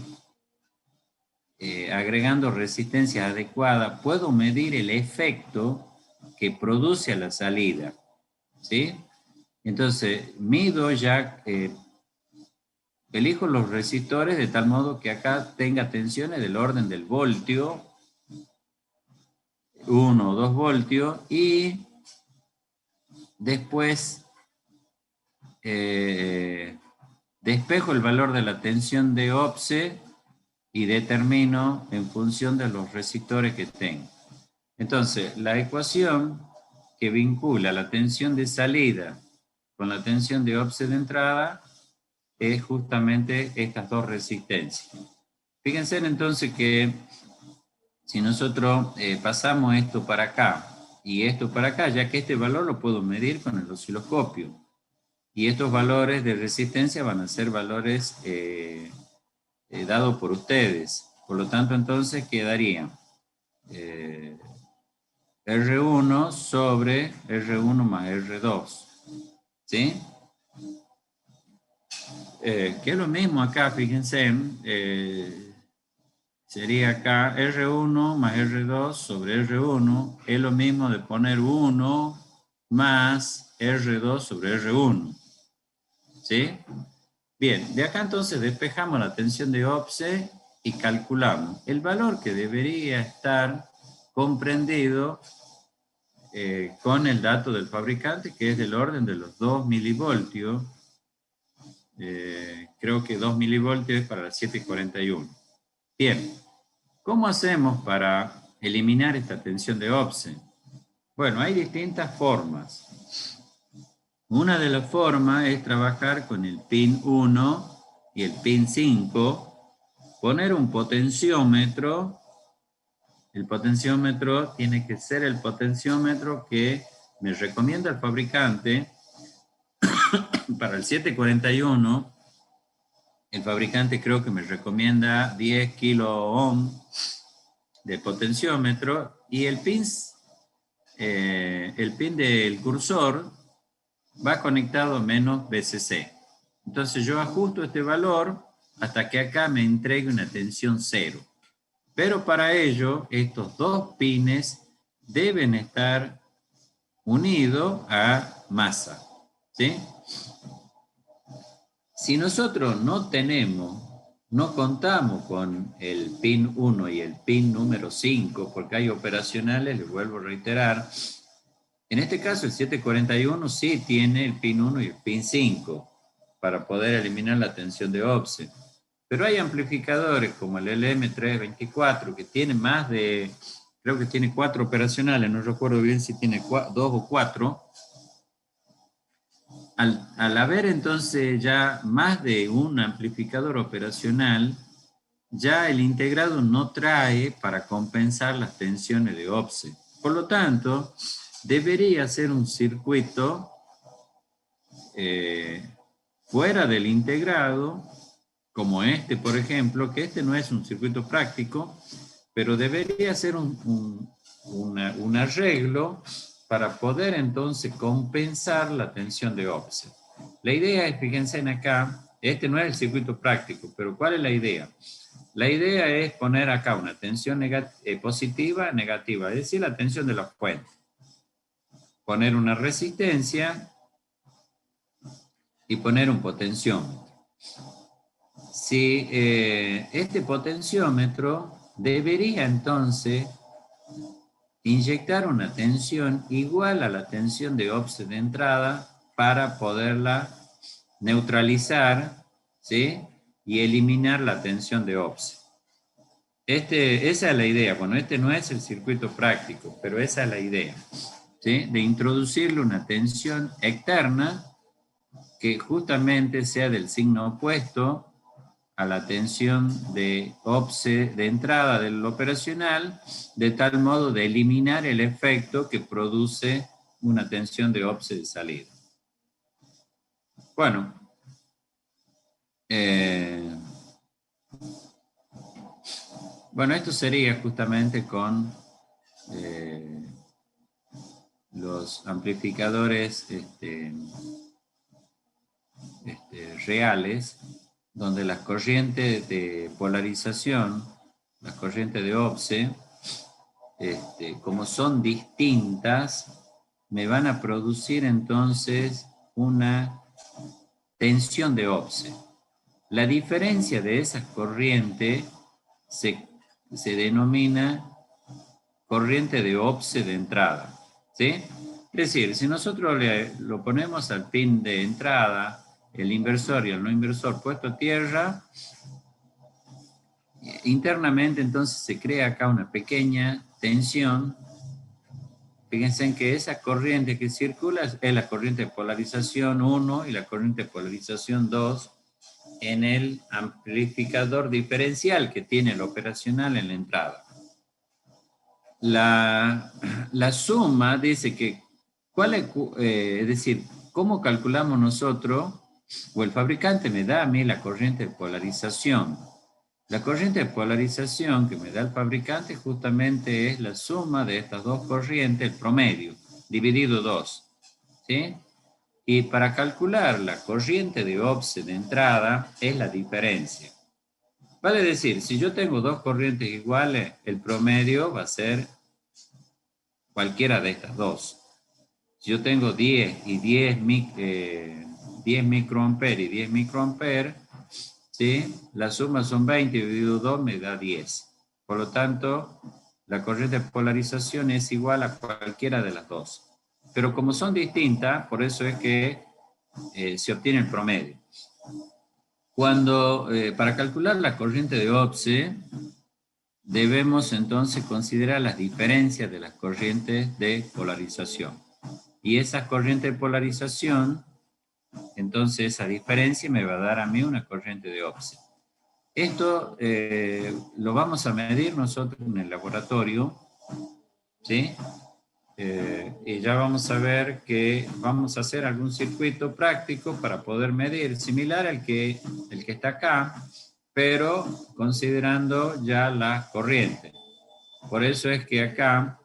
agregando resistencia adecuada, puedo medir el efecto que produce a la salida, ¿sí? Entonces, mido ya, elijo los resistores de tal modo que acá tenga tensiones del orden del voltio, 1 o 2 voltios, y después despejo el valor de la tensión de OPSE y determino en función de los resistores que tengo. Entonces, la ecuación que vincula la tensión de salida con la tensión de OPSE de entrada es justamente estas dos resistencias. Fíjense entonces que si nosotros pasamos esto para acá y esto para acá, ya que este valor lo puedo medir con el osciloscopio, y estos valores de resistencia van a ser valores dados por ustedes. Por lo tanto, entonces quedaría R1 sobre R1 más R2. ¿Sí? Que es lo mismo acá, fíjense. Sería acá R1 más R2 sobre R1. Es lo mismo de poner 1 más R2 sobre R1. ¿Sí? Bien, de acá entonces despejamos la tensión de OPSE y calculamos el valor que debería estar comprendido con el dato del fabricante, que es del orden de los 2 milivoltios. Creo que 2 milivoltios es para las 741. Bien, ¿cómo hacemos para eliminar esta tensión de OPSE? Bueno, hay distintas formas. Una de las formas es trabajar con el pin 1 y el pin 5, poner un potenciómetro. El potenciómetro tiene que ser el potenciómetro que me recomienda el fabricante. Para el 741, el fabricante creo que me recomienda 10 kilo ohm de potenciómetro, y el pin del cursor va conectado a menos VCC. Entonces yo ajusto este valor hasta que acá me entregue una tensión 0. Pero para ello, estos dos pines deben estar unidos a masa. ¿Sí? Si nosotros no contamos con el pin 1 y el pin número 5, porque hay operacionales, les vuelvo a reiterar, en este caso el 741 sí tiene el pin 1 y el pin 5 para poder eliminar la tensión de OPSE. Pero hay amplificadores como el LM324 que tiene más de, creo que tiene 4 operacionales, no recuerdo bien si tiene 2 o 4. Al haber entonces ya más de un amplificador operacional, ya el integrado no trae para compensar las tensiones de OPSE. Por lo tanto, debería ser un circuito fuera del integrado, como este, por ejemplo, que este no es un circuito práctico, pero debería ser un arreglo para poder entonces compensar la tensión de OPSE. La idea es, fíjense en acá, este no es el circuito práctico, pero ¿cuál es la idea? La idea es poner acá una tensión positiva, negativa, es decir, la tensión de la fuente. Poner una resistencia y poner un potenciómetro. Si este potenciómetro debería entonces inyectar una tensión igual a la tensión de OPSE de entrada para poderla neutralizar, ¿sí? Y eliminar la tensión de OPSE. Esa es la idea. Bueno, este no es el circuito práctico, pero esa es la idea, ¿sí? De introducirle una tensión externa que justamente sea del signo opuesto a la tensión de OPSE de entrada del operacional, de tal modo de eliminar el efecto que produce una tensión de OPSE de salida. Bueno, esto sería justamente con los amplificadores reales, donde las corrientes de polarización las corrientes de OPSE, como son distintas, me van a producir entonces una tensión de OPSE. La diferencia de esas corrientes se denomina corriente de OPSE de entrada, ¿sí? Es decir, si nosotros lo ponemos al pin de entrada, el inversor y el no inversor puesto a tierra, internamente entonces se crea acá una pequeña tensión. Fíjense en que esa corriente que circula es la corriente de polarización 1 y la corriente de polarización 2 en el amplificador diferencial que tiene el operacional en la entrada. La suma dice que, es decir, ¿cómo calculamos nosotros? O el fabricante me da a mí la corriente de polarización. La corriente de polarización que me da el fabricante justamente es la suma de estas dos corrientes, el promedio, dividido 2. ¿Sí? Y para calcular la corriente de OPSE de entrada es la diferencia. Vale decir, si yo tengo dos corrientes iguales, el promedio va a ser cualquiera de estas dos. Si yo tengo 10 y 10 microamperes y 10 microamperes, ¿sí? La suma son 20 dividido 2 me da 10. Por lo tanto, la corriente de polarización es igual a cualquiera de las dos. Pero como son distintas, por eso es que se obtiene el promedio. Para calcular la corriente de OPSE, debemos entonces considerar las diferencias de las corrientes de polarización. Y esas corrientes de polarización, entonces esa diferencia me va a dar a mí una corriente de OPSE. Esto lo vamos a medir nosotros en el laboratorio, ¿sí? Y ya vamos a ver que vamos a hacer algún circuito práctico para poder medir, similar al que está acá, pero considerando ya la corriente. Por eso es que acá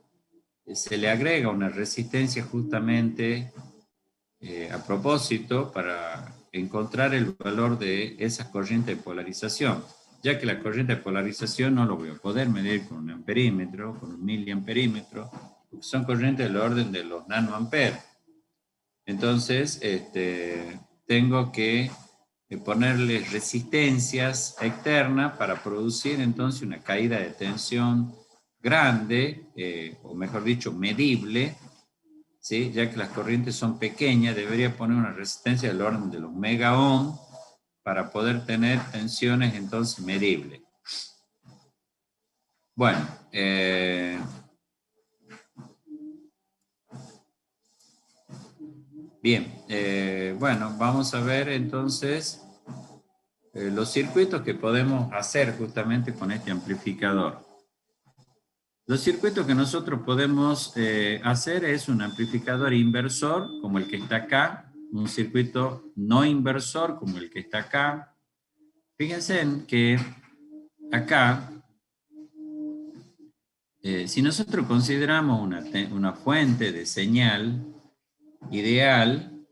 se le agrega una resistencia justamente a propósito para encontrar el valor de esa corriente de polarización, ya que la corriente de polarización no lo voy a poder medir con un amperímetro, con un miliamperímetro, porque son corrientes del orden de los nanoamperes. Entonces, tengo que ponerle resistencias externas para producir entonces una caída de tensión grande, o mejor dicho, medible, ¿sí? Ya que las corrientes son pequeñas, debería poner una resistencia del orden de los megaohm para poder tener tensiones entonces medibles. Bueno, bien, bueno, vamos a ver entonces los circuitos que podemos hacer justamente con este amplificador. Los circuitos que nosotros podemos hacer es un amplificador inversor, como el que está acá, un circuito no inversor, como el que está acá. Fíjense en que acá, si nosotros consideramos una fuente de señal ideal,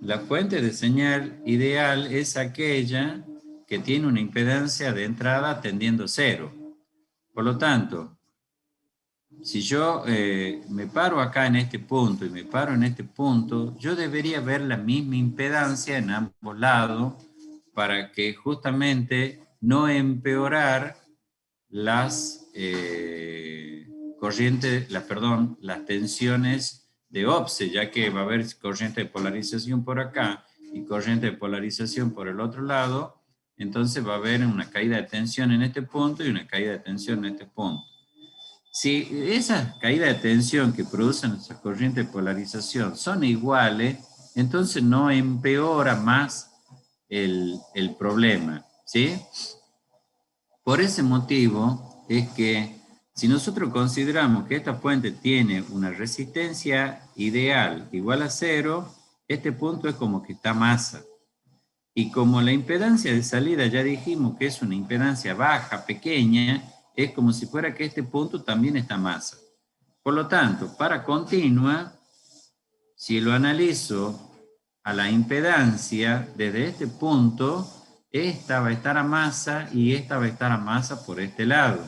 la fuente de señal ideal es aquella que tiene una impedancia de entrada tendiendo a 0. Por lo tanto, si yo me paro acá en este punto y me paro en este punto, yo debería ver la misma impedancia en ambos lados para que justamente no empeorar las las tensiones de OPSE, ya que va a haber corriente de polarización por acá y corriente de polarización por el otro lado, entonces va a haber una caída de tensión en este punto y una caída de tensión en este punto. Si esas caídas de tensión que producen esas corrientes de polarización son iguales, entonces no empeora más el problema, ¿sí? Por ese motivo es que si nosotros consideramos que esta fuente tiene una resistencia ideal igual a 0, este punto es como que está masa. Y como la impedancia de salida ya dijimos que es una impedancia baja, pequeña, es como si fuera que este punto también está masa. Por lo tanto, para continua, si lo analizo a la impedancia desde este punto, esta va a estar a masa y esta va a estar a masa por este lado.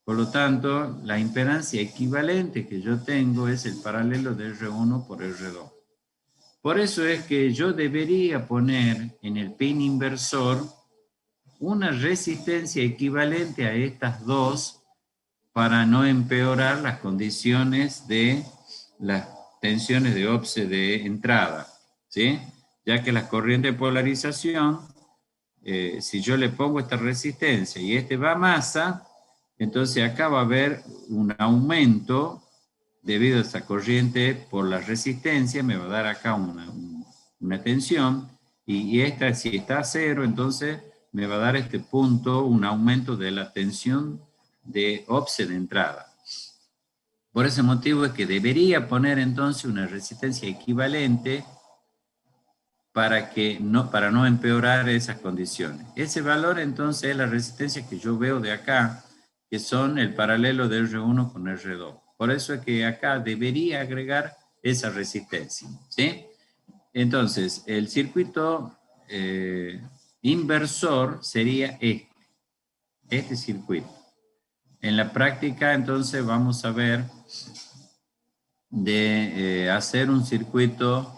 Por lo tanto, la impedancia equivalente que yo tengo es el paralelo de R1 por R2. Por eso es que yo debería poner en el pin inversor una resistencia equivalente a estas dos para no empeorar las condiciones de las tensiones de ópse de entrada, ¿sí? Ya que las corrientes de polarización, si yo le pongo esta resistencia y este va a masa, entonces acá va a haber un aumento debido a esta corriente por la resistencia, me va a dar acá una tensión, y esta, si está a cero, entonces me va a dar este punto, un aumento de la tensión de ópse de entrada. Por ese motivo es que debería poner entonces una resistencia equivalente para no empeorar esas condiciones. Ese valor entonces es la resistencia que yo veo de acá, que son el paralelo de R1 con R2. Por eso es que acá debería agregar esa resistencia, ¿sí? Entonces, el circuito inversor sería este circuito. En la práctica, entonces, vamos a ver de hacer un circuito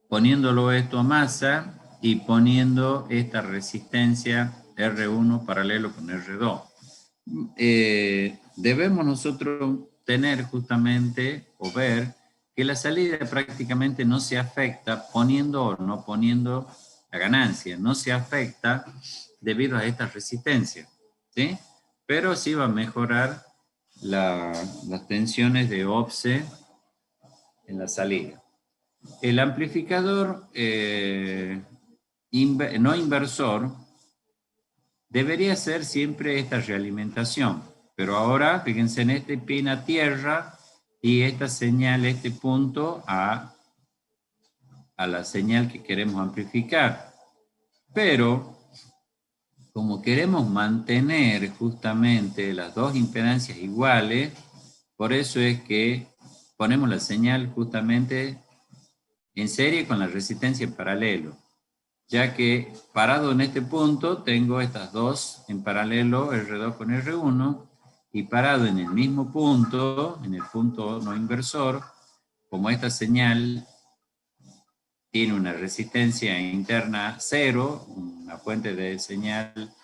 poniéndolo esto a masa y poniendo esta resistencia R1 paralelo con R2. Debemos nosotros tener justamente o ver que la salida prácticamente no se afecta poniendo o no poniendo la ganancia, no se afecta debido a esta resistencia, ¿sí? Pero sí va a mejorar las tensiones de ópse en la salida. El amplificador no inversor debería ser siempre esta realimentación, pero ahora fíjense en este pin a tierra y esta señal, este punto a la señal que queremos amplificar. Pero como queremos mantener justamente las dos impedancias iguales, por eso es que ponemos la señal justamente en serie con la resistencia en paralelo, ya que parado en este punto tengo estas dos en paralelo, R2 con R1, y parado en el mismo punto, en el punto no inversor, como esta señal tiene una resistencia interna cero, una fuente de señal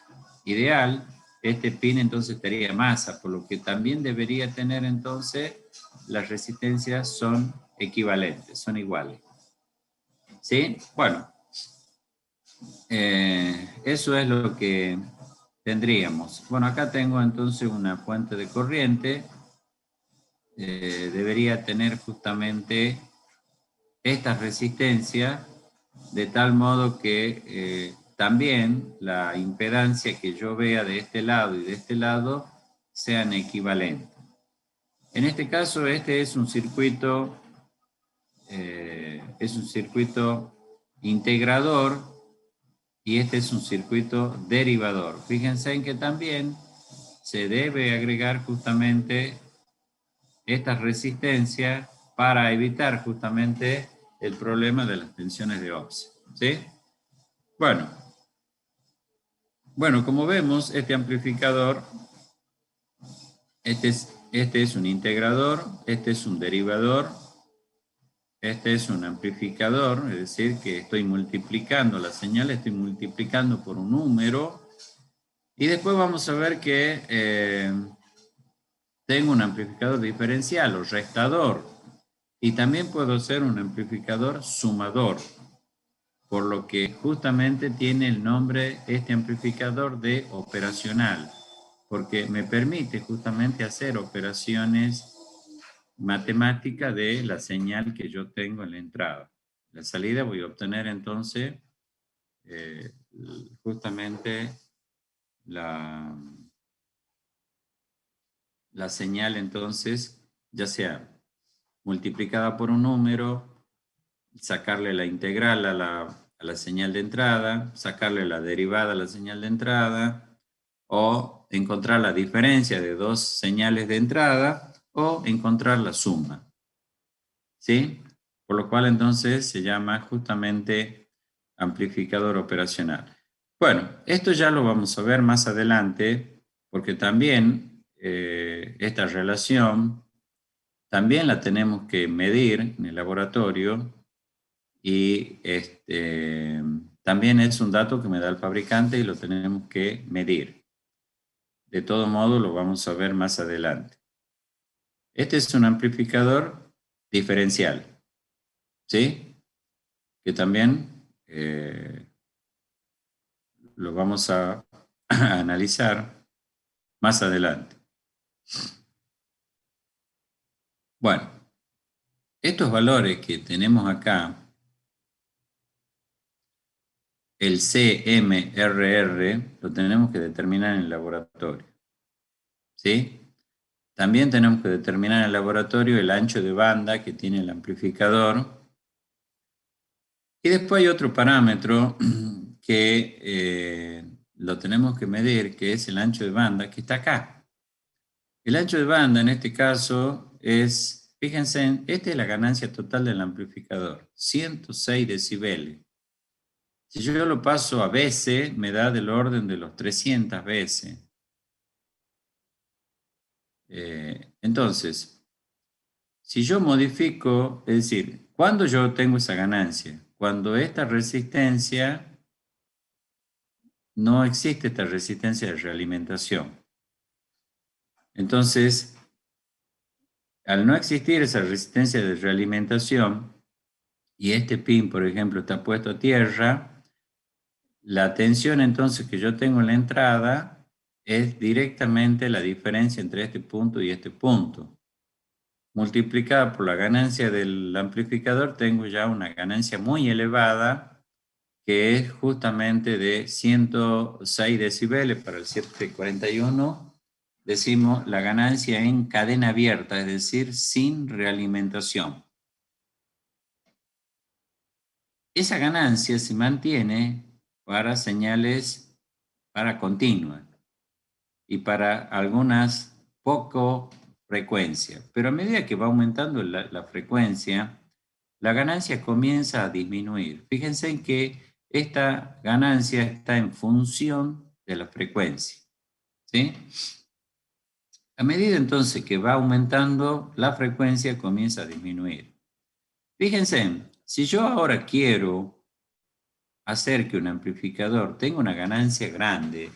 ideal, este pin entonces estaría masa, por lo que también debería tener entonces las resistencias son equivalentes, son iguales. ¿Sí? Bueno, eso es lo que tendríamos. Bueno, acá tengo entonces una fuente de corriente. Debería tener justamente esta resistencia de tal modo que también la impedancia que yo vea de este lado y de este lado sean equivalentes. En este caso, este es un circuito integrador y este es un circuito derivador. Fíjense en que también se debe agregar justamente esta resistencia para evitar justamente el problema de las tensiones de ópse, ¿sí? Bueno, como vemos, este amplificador, este es un integrador, este es un derivador, este es un amplificador, es decir, que estoy multiplicando la señal, estoy multiplicando por un número, y después vamos a ver que tengo un amplificador diferencial o restador, y también puedo ser un amplificador sumador, por lo que justamente tiene el nombre este amplificador de operacional, porque me permite justamente hacer operaciones matemáticas de la señal que yo tengo en la entrada. En la salida voy a obtener entonces justamente la señal entonces, ya sea multiplicada por un número, sacarle la integral a la señal de entrada, sacarle la derivada a la señal de entrada, o encontrar la diferencia de dos señales de entrada, o encontrar la suma. ¿Sí? Por lo cual entonces se llama justamente amplificador operacional. Bueno, esto ya lo vamos a ver más adelante, porque también esta relación también la tenemos que medir en el laboratorio y también es un dato que me da el fabricante y lo tenemos que medir. De todo modo, lo vamos a ver más adelante. Este es un amplificador diferencial, ¿sí? Que también lo vamos a analizar más adelante. Bueno, estos valores que tenemos acá, el CMRR, lo tenemos que determinar en el laboratorio, ¿sí? También tenemos que determinar en el laboratorio el ancho de banda que tiene el amplificador. Y después hay otro parámetro que lo tenemos que medir, que es el ancho de banda, que está acá. El ancho de banda en este caso es, fíjense, esta es la ganancia total del amplificador, 106 decibeles. Si yo lo paso a veces, me da del orden de los 300 veces. Entonces, si yo modifico, es decir, ¿cuándo yo tengo esa ganancia? Cuando esta resistencia, no existe esta resistencia de realimentación. Entonces, al no existir esa resistencia de realimentación, y este pin, por ejemplo, está puesto a tierra, la tensión entonces que yo tengo en la entrada es directamente la diferencia entre este punto y este punto. Multiplicada por la ganancia del amplificador, tengo ya una ganancia muy elevada, que es justamente de 106 decibeles para el 741. Decimos la ganancia en cadena abierta, es decir, sin realimentación. Esa ganancia se mantiene para señales para continua y para algunas poco frecuencia. Pero a medida que va aumentando la frecuencia, la ganancia comienza a disminuir. Fíjense en que esta ganancia está en función de la frecuencia, ¿sí? A medida entonces que va aumentando, la frecuencia comienza a disminuir. Fíjense, si yo ahora quiero hacer que un amplificador tenga una ganancia grande,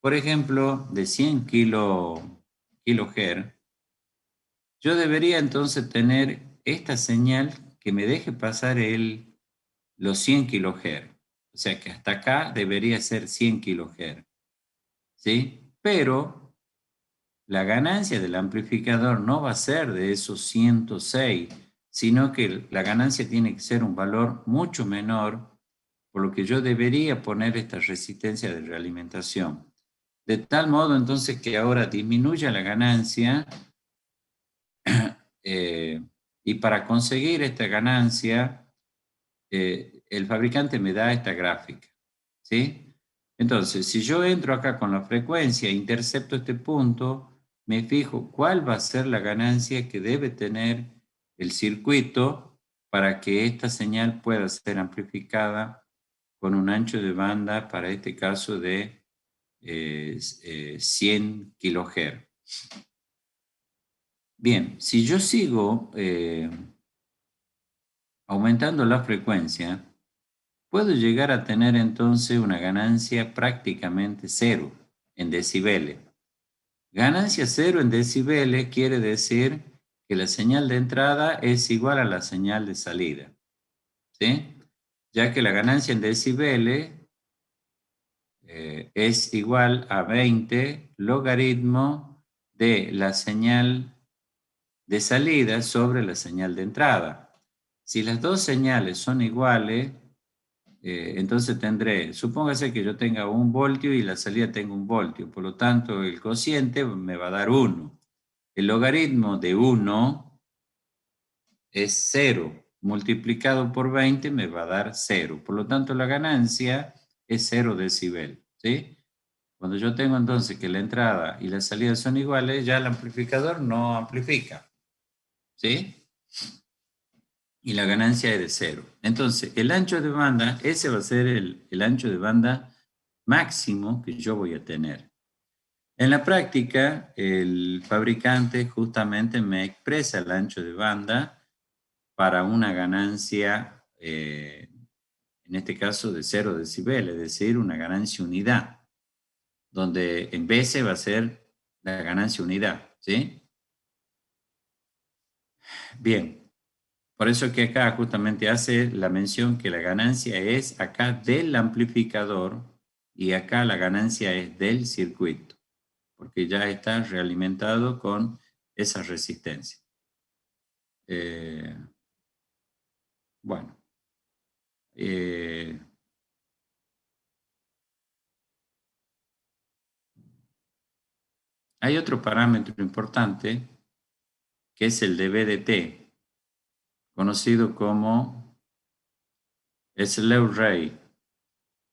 por ejemplo, de 100 kilohertz, yo debería entonces tener esta señal que me deje pasar los 100 kilohertz. O sea que hasta acá debería ser 100 kilohertz, ¿sí? Pero la ganancia del amplificador no va a ser de esos 106, sino que la ganancia tiene que ser un valor mucho menor, por lo que yo debería poner esta resistencia de realimentación. De tal modo entonces que ahora disminuya la ganancia y para conseguir esta ganancia, el fabricante me da esta gráfica, ¿sí? Entonces, si yo entro acá con la frecuencia e intercepto este punto, me fijo cuál va a ser la ganancia que debe tener el circuito para que esta señal pueda ser amplificada con un ancho de banda, para este caso de 100 kilohertz. Bien, si yo sigo aumentando la frecuencia, puedo llegar a tener entonces una ganancia prácticamente cero en decibeles. Ganancia cero en decibeles quiere decir que la señal de entrada es igual a la señal de salida, ¿sí? Ya que la ganancia en decibeles es igual a 20 logaritmo de la señal de salida sobre la señal de entrada. Si las dos señales son iguales, entonces tendré, supóngase que yo tenga 1 voltio y la salida tenga 1 voltio, por lo tanto el cociente me va a dar 1. El logaritmo de 1 es 0, multiplicado por 20 me va a dar 0, por lo tanto la ganancia es 0 decibel, ¿sí? Cuando yo tengo entonces que la entrada y la salida son iguales, ya el amplificador no amplifica, ¿sí? Y la ganancia es de 0. Entonces, el ancho de banda, ese va a ser el ancho de banda máximo que yo voy a tener. En la práctica, el fabricante justamente me expresa el ancho de banda para una ganancia, en este caso de 0 decibel, es decir, una ganancia unidad, donde en veces va a ser la ganancia unidad, ¿sí? Bien, por eso es que acá justamente hace la mención que la ganancia es acá del amplificador y acá la ganancia es del circuito, porque ya está realimentado con esa resistencia. Bueno, hay otro parámetro importante que es el de BDT, conocido como slew rate,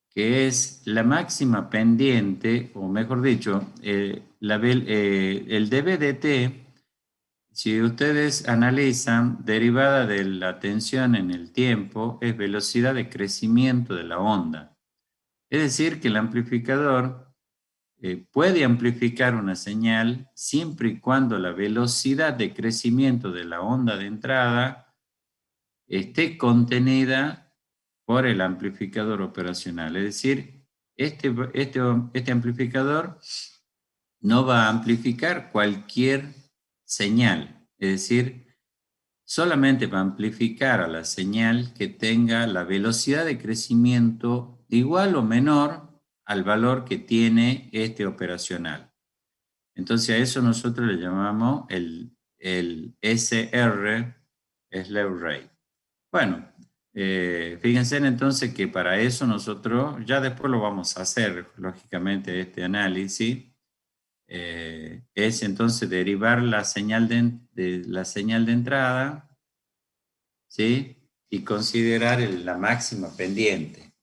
que es la máxima pendiente, o mejor dicho, el de BDT, si ustedes analizan, derivada de la tensión en el tiempo, es velocidad de crecimiento de la onda. Es decir, que el amplificador puede amplificar una señal siempre y cuando la velocidad de crecimiento de la onda de entrada esté contenida por el amplificador operacional. Es decir, este amplificador no va a amplificar cualquier señal. Es decir, solamente va a amplificar a la señal que tenga la velocidad de crecimiento igual o menor al valor que tiene este operacional. Entonces a eso nosotros le llamamos el SR, slew rate. Bueno, fíjense entonces que para eso nosotros, ya después lo vamos a hacer, lógicamente, este análisis, es entonces derivar la señal la señal de entrada, ¿sí? Y considerar la máxima pendiente.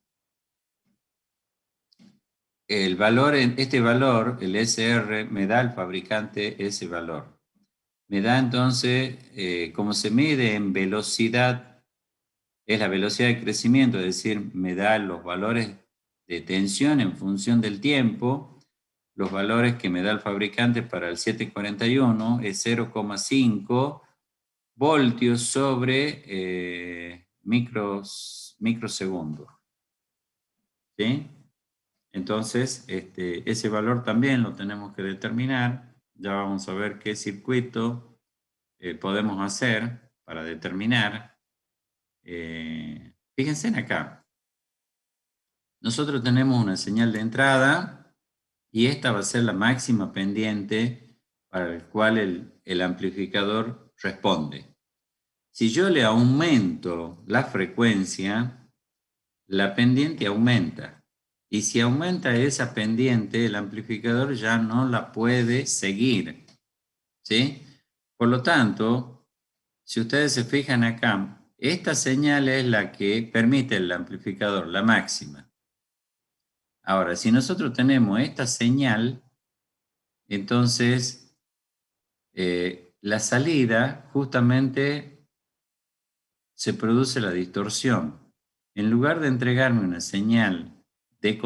El valor, este valor, el SR, me da el fabricante ese valor. Me da entonces, como se mide en velocidad, es la velocidad de crecimiento, es decir, me da los valores de tensión en función del tiempo. Los valores que me da el fabricante para el 741 es 0,5 voltios sobre microsegundos. ¿Sí? Entonces, ese valor también lo tenemos que determinar. Ya vamos a ver qué circuito podemos hacer para determinar. Fíjense en acá. Nosotros tenemos una señal de entrada y esta va a ser la máxima pendiente para el cual el amplificador responde. Si yo le aumento la frecuencia, la pendiente aumenta. Y si aumenta esa pendiente, el amplificador ya no la puede seguir. ¿Sí? Por lo tanto, si ustedes se fijan acá, esta señal es la que permite el amplificador, la máxima. Ahora, si nosotros tenemos esta señal, entonces la salida justamente se produce la distorsión. En lugar de entregarme una señal de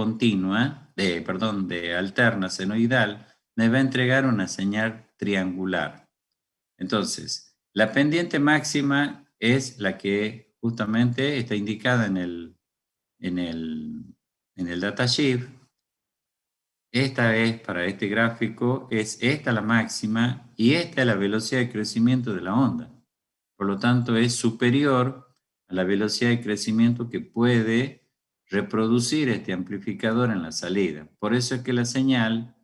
alterna senoidal, me va a entregar una señal triangular. Entonces, la pendiente máxima es la que justamente está indicada en el datasheet. Esta es, para este gráfico, es esta la máxima y esta es la velocidad de crecimiento de la onda. Por lo tanto, es superior a la velocidad de crecimiento que puede reproducir este amplificador en la salida. Por eso es que la señal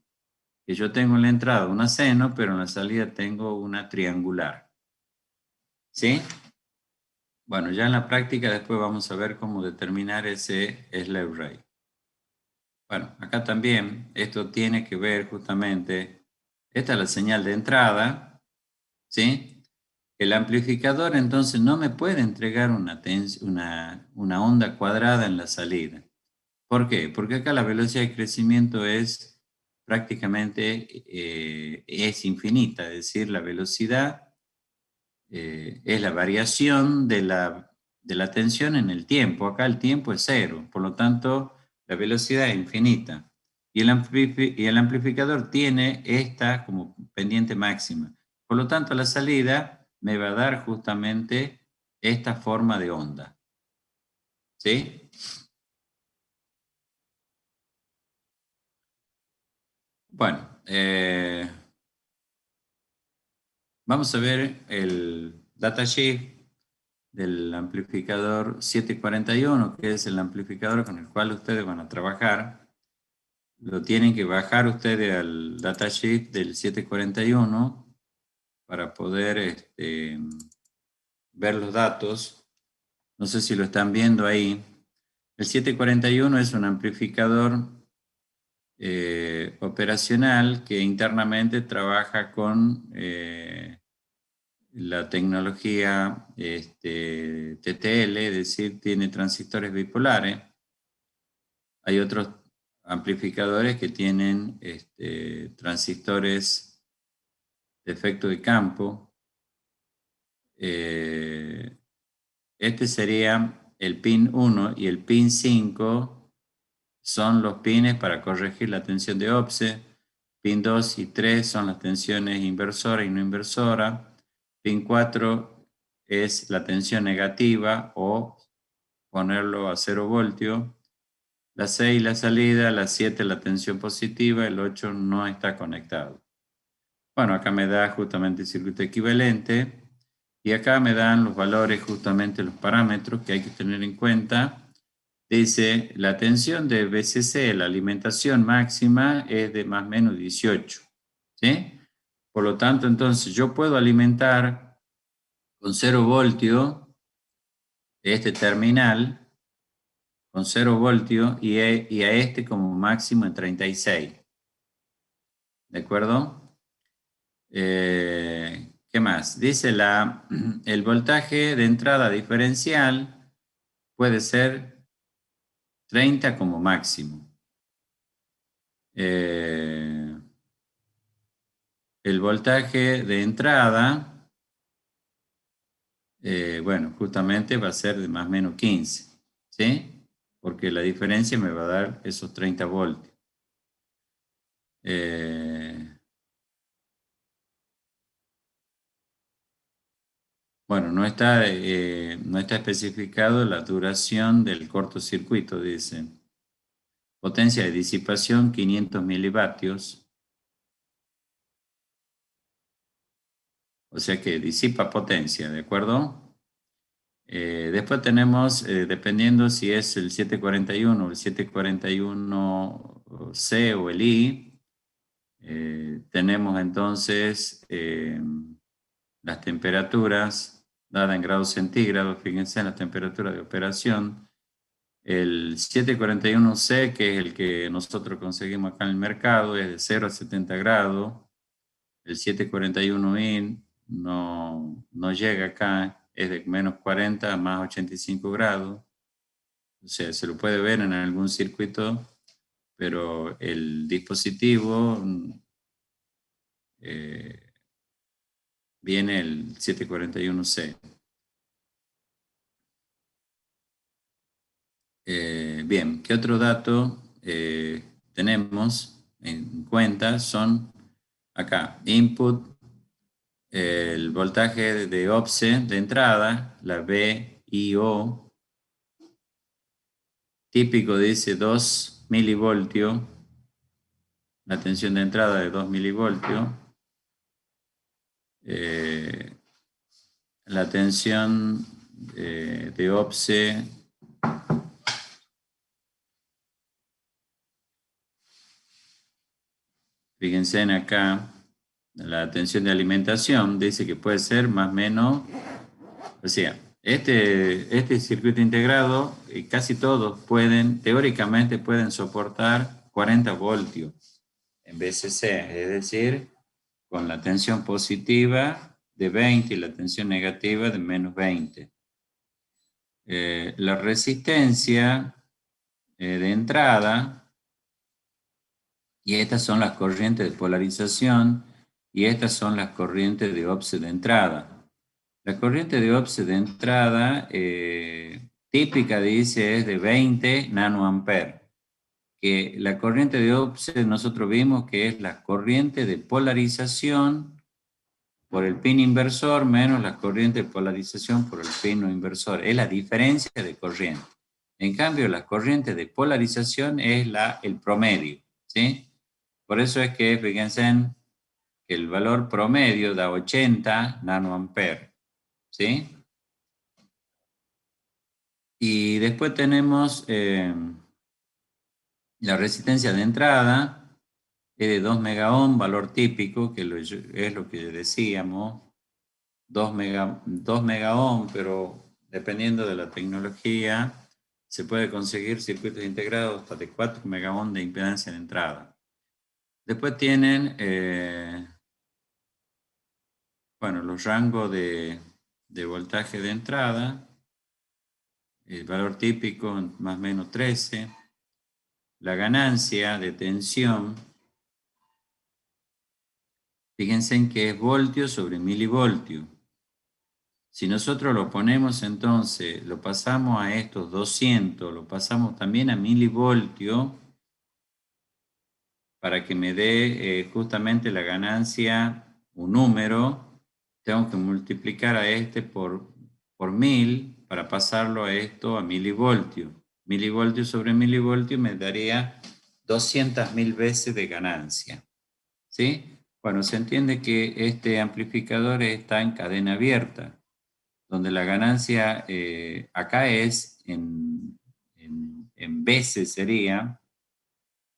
que yo tengo en la entrada una seno, pero en la salida tengo una triangular. ¿Sí? Bueno, ya en la práctica después vamos a ver cómo determinar ese slew rate. Bueno, acá también esto tiene que ver justamente, esta es la señal de entrada, ¿sí? El amplificador entonces no me puede entregar una onda cuadrada en la salida. ¿Por qué? Porque acá la velocidad de crecimiento es prácticamente es infinita, es decir, la velocidad es la variación de la tensión en el tiempo. Acá el tiempo es cero, por lo tanto la velocidad es infinita. y el amplificador tiene esta como pendiente máxima. Por lo tanto, la salida me va a dar justamente esta forma de onda. ¿Sí? Bueno, vamos a ver el datasheet del amplificador 741, que es el amplificador con el cual ustedes van a trabajar. Lo tienen que bajar ustedes al datasheet del 741 para poder ver los datos. No sé si lo están viendo ahí. El 741 es un amplificador operacional que internamente trabaja con la tecnología TTL, es decir, tiene transistores bipolares. Hay otros amplificadores que tienen transistores de efecto de campo. Este sería el pin 1 y el pin 5 son los pines para corregir la tensión de offset. Pin 2 y 3 son las tensiones inversora y no inversora. Pin 4 es la tensión negativa o ponerlo a 0 voltios. La 6 la salida, la 7 la tensión positiva, el 8 no está conectado. Bueno, acá me da justamente el circuito equivalente y acá me dan los valores, justamente los parámetros que hay que tener en cuenta. Dice, la tensión de BCC, la alimentación máxima, es de más o menos 18. ¿Sí? Por lo tanto, entonces yo puedo alimentar con 0 voltio este terminal, con 0 voltio, y a este como máximo en 36. ¿De acuerdo? ¿Qué más? Dice el voltaje de entrada diferencial puede ser 30 como máximo. El voltaje de entrada, bueno, justamente va a ser de más o menos 15, ¿sí? Porque la diferencia me va a dar esos 30 voltios. Bueno, no está especificado la duración del cortocircuito, dice. Potencia de disipación 500 milivatios. O sea que disipa potencia, ¿de acuerdo? Después tenemos, dependiendo si es el 741 o el 741C o el I, tenemos entonces las temperaturas dadas en grados centígrados. Fíjense en la temperatura de operación. El 741C, que es el que nosotros conseguimos acá en el mercado, es de 0 a 70 grados. El 741I no llega acá, es de menos 40 a más 85 grados. O sea, se lo puede ver en algún circuito, pero el dispositivo viene el 741C. Bien, ¿qué otro dato tenemos en cuenta? Son acá, input, el voltaje de offset de entrada, la VIO, típico dice 2 milivoltios, la tensión de entrada de 2 milivoltios, la tensión de offset fíjense en acá, la tensión de alimentación dice que puede ser más o menos, o sea, este circuito integrado, casi todos teóricamente pueden soportar 40 voltios en BCC, es decir, con la tensión positiva de 20 y la tensión negativa de menos 20. La resistencia de entrada, y estas son las corrientes de polarización, y estas son las corrientes de offset de entrada. La corriente de offset de entrada típica, dice, es de 20 nanoamperes, que la corriente de offset nosotros vimos que es la corriente de polarización por el pin inversor menos la corriente de polarización por el pin no inversor. Es la diferencia de corriente. En cambio, la corriente de polarización es el promedio, ¿sí? Por eso es que, fíjense, que el valor promedio da 80 nanoamperes, ¿sí? Y después tenemos la resistencia de entrada, es de 2 megaohm, valor típico, que es lo que decíamos, 2 megaohm, pero dependiendo de la tecnología, se puede conseguir circuitos integrados hasta de 4 megaohm de impedancia de entrada. Después tienen, bueno, los rangos de voltaje de entrada, el valor típico más o menos 13, la ganancia de tensión, fíjense en que es voltio sobre milivoltio. Si nosotros lo ponemos entonces, lo pasamos a estos 200, lo pasamos también a milivoltio, para que me dé justamente la ganancia, un número, tengo que multiplicar a este por 1000 para pasarlo a esto a milivoltio. Milivoltio sobre milivoltio me daría 200.000 veces de ganancia. ¿Sí? Bueno, se entiende que este amplificador está en cadena abierta, donde la ganancia acá es en veces sería,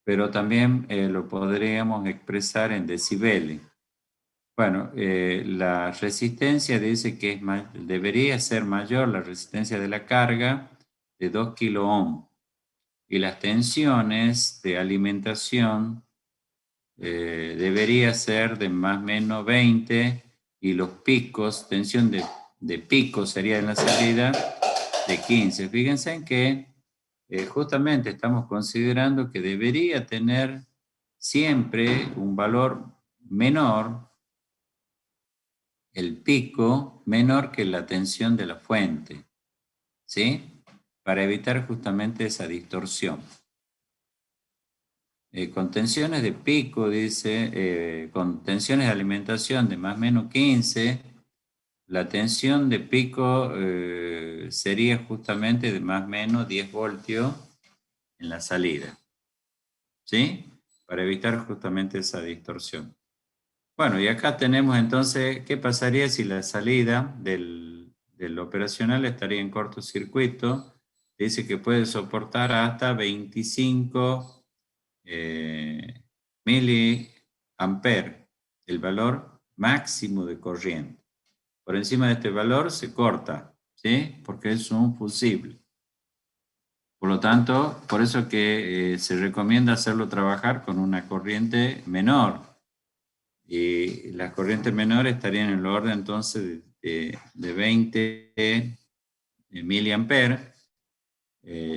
pero también lo podríamos expresar en decibeles. Bueno, la resistencia dice que debería ser mayor la resistencia de la carga de 2 kilo ohm y las tensiones de alimentación debería ser de más o menos 20 y los picos, tensión de pico sería en la salida de 15. Fíjense en que justamente estamos considerando que debería tener siempre un valor menor, el pico menor que la tensión de la fuente, ¿sí? Para evitar justamente esa distorsión. Con tensiones de pico, dice, con tensiones de alimentación de más o menos 15, la tensión de pico sería justamente de más o menos 10 voltios en la salida, ¿sí? Para evitar justamente esa distorsión. Bueno, y acá tenemos entonces, ¿qué pasaría si la salida del operacional estaría en cortocircuito? Dice que puede soportar hasta 25 miliamperes, el valor máximo de corriente. Por encima de este valor se corta, ¿sí? Porque es un fusible. Por lo tanto, por eso que se recomienda hacerlo trabajar con una corriente menor. Y las corrientes menores estarían en el orden entonces de 20 miliamperes,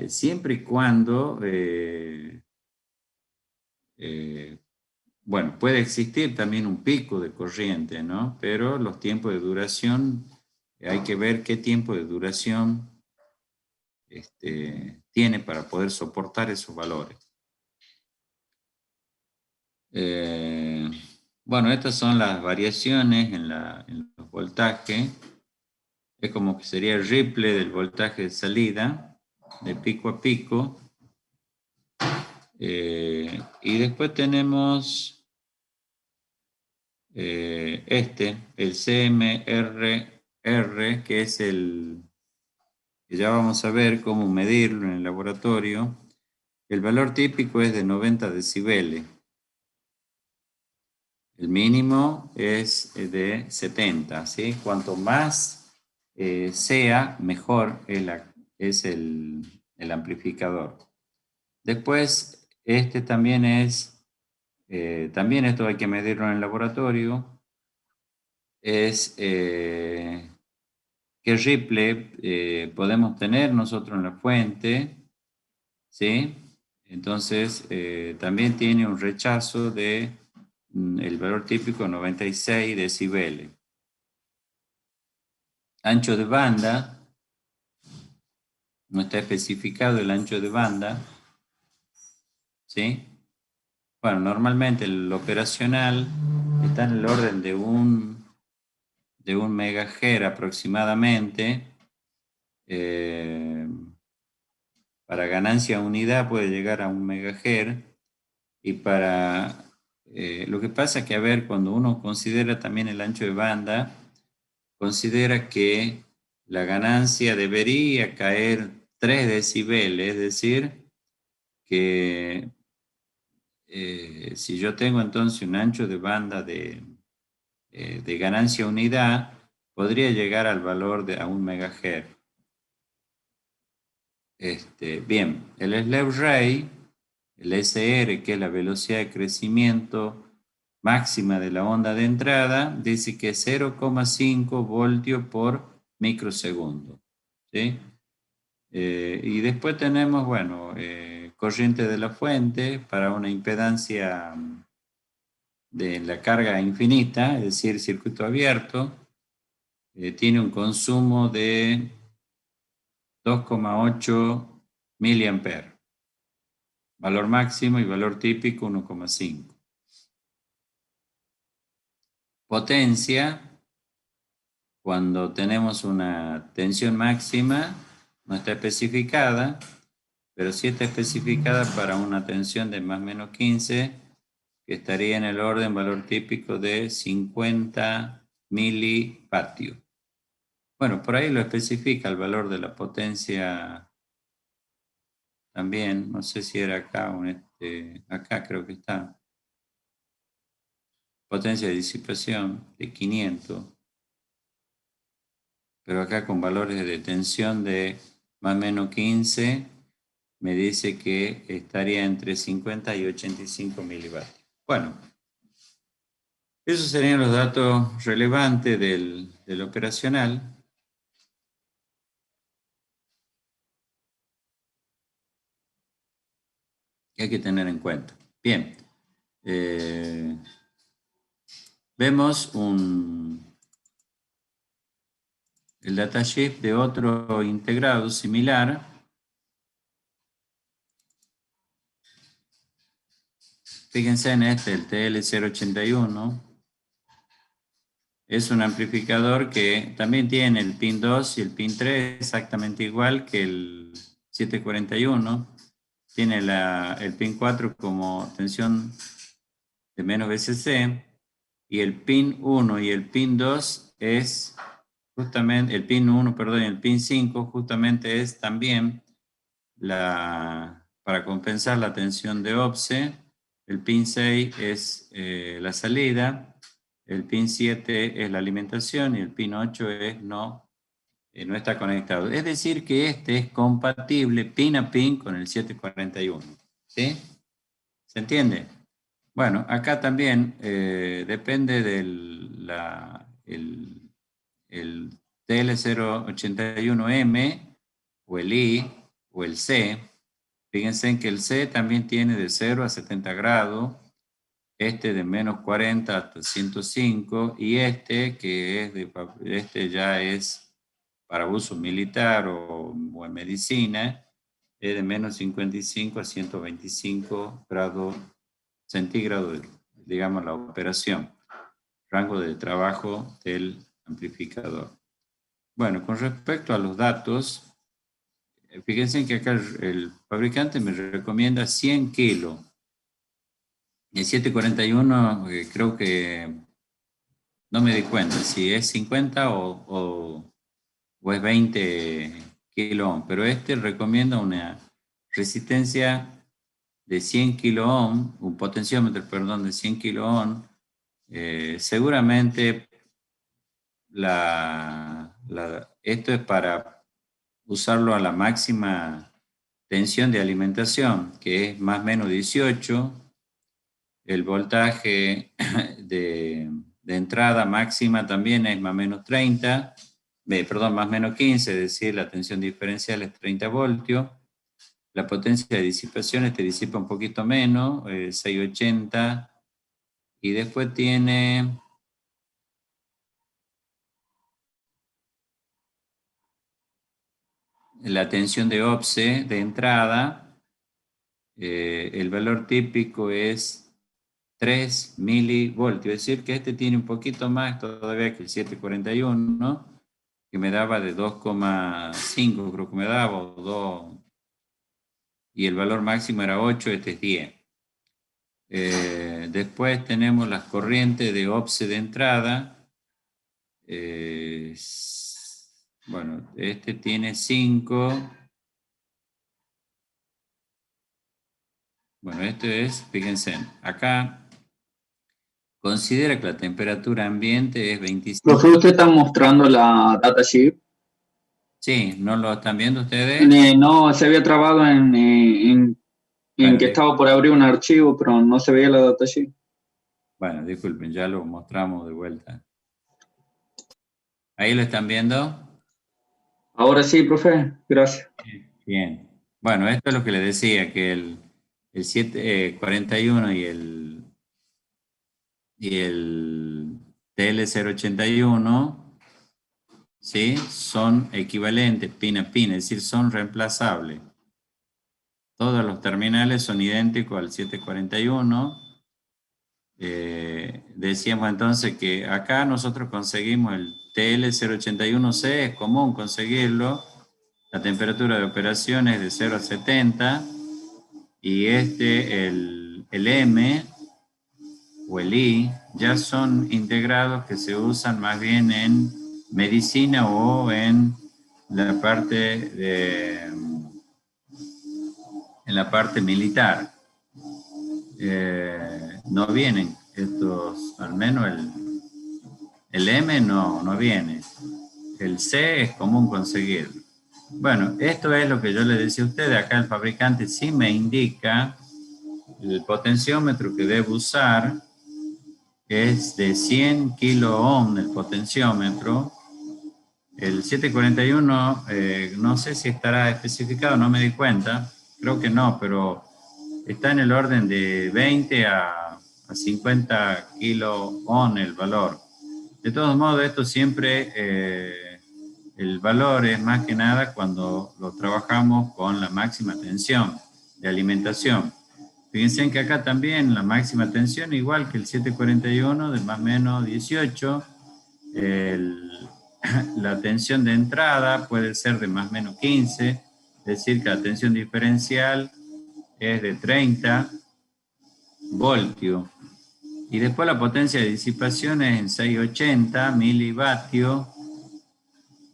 siempre y cuando bueno, puede existir también un pico de corriente, ¿no? Pero los tiempos de duración, hay que ver qué tiempo de duración tiene para poder soportar esos valores. Bueno, estas son las variaciones en los voltajes. Es como que sería el ripple del voltaje de salida, de pico a pico. Y después tenemos el CMRR, que es que ya vamos a ver cómo medirlo en el laboratorio. El valor típico es de 90 decibeles. El mínimo es de 70, ¿sí? Cuanto más sea, mejor es el amplificador. Después, también también esto hay que medirlo en el laboratorio, es qué ripple podemos tener nosotros en la fuente, ¿sí? Entonces, también tiene un rechazo de el valor típico 96 decibeles. Ancho de banda, no está especificado el ancho de banda. ¿sí? Bueno, normalmente el operacional está en el orden de un megahertz aproximadamente. Para ganancia unidad puede llegar a 1 megahertz. Y lo que pasa es que, a ver, cuando uno considera también el ancho de banda, considera que la ganancia debería caer 3 decibeles, es decir, que si yo tengo entonces un ancho de banda de ganancia unidad, podría llegar al valor de a 1 megahertz. Bien, el slew rate, el SR, que es la velocidad de crecimiento máxima de la onda de entrada, dice que es 0,5 voltios por microsegundo. ¿Sí? Y después tenemos, bueno, corriente de la fuente para una impedancia de la carga infinita, es decir, circuito abierto. Tiene un consumo de 2,8 miliamperes. Valor máximo y valor típico 1,5. Potencia, cuando tenemos una tensión máxima, no está especificada, pero sí está especificada para una tensión de más o menos 15, que estaría en el orden valor típico de 50 milivatios. Bueno, por ahí lo especifica el valor de la potencia también, no sé si era acá o acá creo que está. Potencia de disipación de 500, pero acá con valores de tensión de más o menos 15, me dice que estaría entre 50 y 85 milivatios. Bueno, esos serían los datos relevantes del operacional que hay que tener en cuenta. Bien, eh, vemos el datasheet de otro integrado similar. Fíjense en el TL081. Es un amplificador que también tiene el pin 2 y el pin 3 exactamente igual que el 741. Tiene el pin 4 como tensión de menos VCC, y el pin 1 y el pin 2 es justamente, el pin 1, perdón, y el pin 5 justamente es también para compensar la tensión de OPSE. El pin 6 es la salida, el pin 7 es la alimentación y el pin 8 es no está conectado. Es decir que este es compatible pin a pin con el 741. ¿Sí? ¿Se entiende? Bueno, acá también depende el TL081M o el I o el C. Fíjense en que el C también tiene de 0 a 70 grados, este de menos 40 hasta 105, y este ya es para uso militar o en medicina, es de menos 55 a 125 grados centígrados, digamos, la operación, rango de trabajo del amplificador. Bueno, con respecto a los datos, fíjense que acá el fabricante me recomienda 100 kilos. El 741 creo que no me di cuenta si es 50 o es 20 kilo ohm, pero este recomienda una resistencia de 100 kilo ohm, un potenciómetro, perdón, de 100 kilo ohm. Seguramente esto es para usarlo a la máxima tensión de alimentación, que es más o menos 18. El voltaje de entrada máxima también es más o menos 30, perdón, más o menos 15, es decir, la tensión diferencial es 30 voltios. La potencia de disipación disipa un poquito menos, 680, y después tiene la tensión de OPSE de entrada, el valor típico es 3 milivoltios, es decir que este tiene un poquito más todavía que el 741, que me daba de 2,5, creo que me daba, o 2, y el valor máximo era 8, este es 10. Después tenemos las corrientes de OPSE de entrada. Bueno, este tiene 5. Bueno, esto es, fíjense, acá considera que la temperatura ambiente es 25. Profe, usted está mostrando la datasheet. Sí, ¿no lo están viendo ustedes? No, se había trabado en Bueno, que estaba por abrir un archivo, pero no se veía la datasheet. bueno, disculpen, ya lo mostramos de vuelta. ¿Ahí lo están viendo? Ahora sí, profe, gracias. Bien. Bueno, esto es lo que le decía, que el 741 y el TL081, ¿sí? Son equivalentes pin a pin, es decir, son reemplazables. Todos los terminales son idénticos al 741. Decíamos entonces que acá nosotros conseguimos el TL081C, es común conseguirlo. La temperatura de operación es de 0 a 70 y el M o el I ya son integrados que se usan más bien en medicina o en la parte militar. No vienen estos, al menos el M no viene. El C es común conseguirlo. Bueno, esto es lo que yo le decía a ustedes. Acá el fabricante sí me indica el potenciómetro que debo usar. Es de 100 kilo ohm el potenciómetro. El 741, no sé si estará especificado, no me di cuenta. Creo que no, pero está en el orden de 20 a 50 kilo ohm el valor. De todos modos, esto siempre, el valor es más que nada cuando lo trabajamos con la máxima tensión de alimentación. Fíjense que acá también la máxima tensión, igual que el 741, de más o menos 18, la tensión de entrada puede ser de más o menos 15, es decir, que la tensión diferencial es de 30 voltios. Y después la potencia de disipación es en 680 milivatios.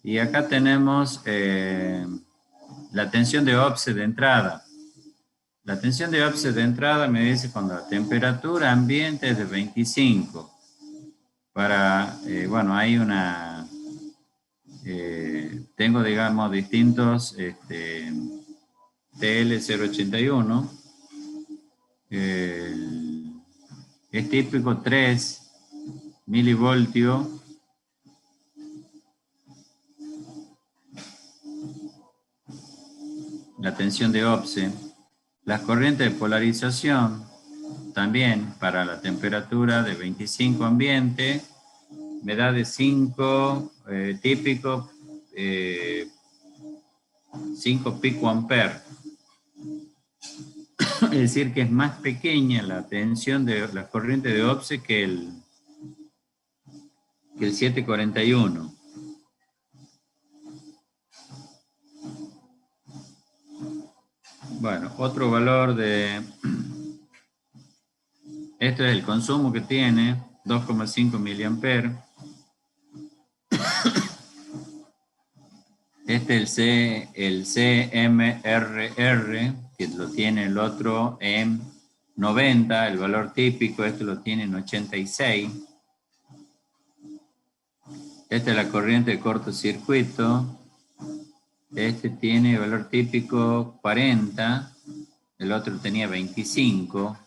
Y acá tenemos la tensión de offset de entrada. La tensión de offset de entrada me dice cuando la temperatura ambiente es de 25. Bueno, hay tengo, digamos, distintos TL081. Es típico 3 milivoltios. La tensión de offset. Las corrientes de polarización también para la temperatura de 25 ambiente me da de 5 típico 5 picoamperes. Es decir que es más pequeña la tensión de la corriente de offset que el 741. Bueno, otro valor de... Esto es el consumo que tiene, 2,5 miliamperes. Este es el CMRR, que lo tiene el otro en 90, el valor típico, este lo tiene en 86. Esta es la corriente de cortocircuito. Este tiene valor típico 40, el otro tenía 25.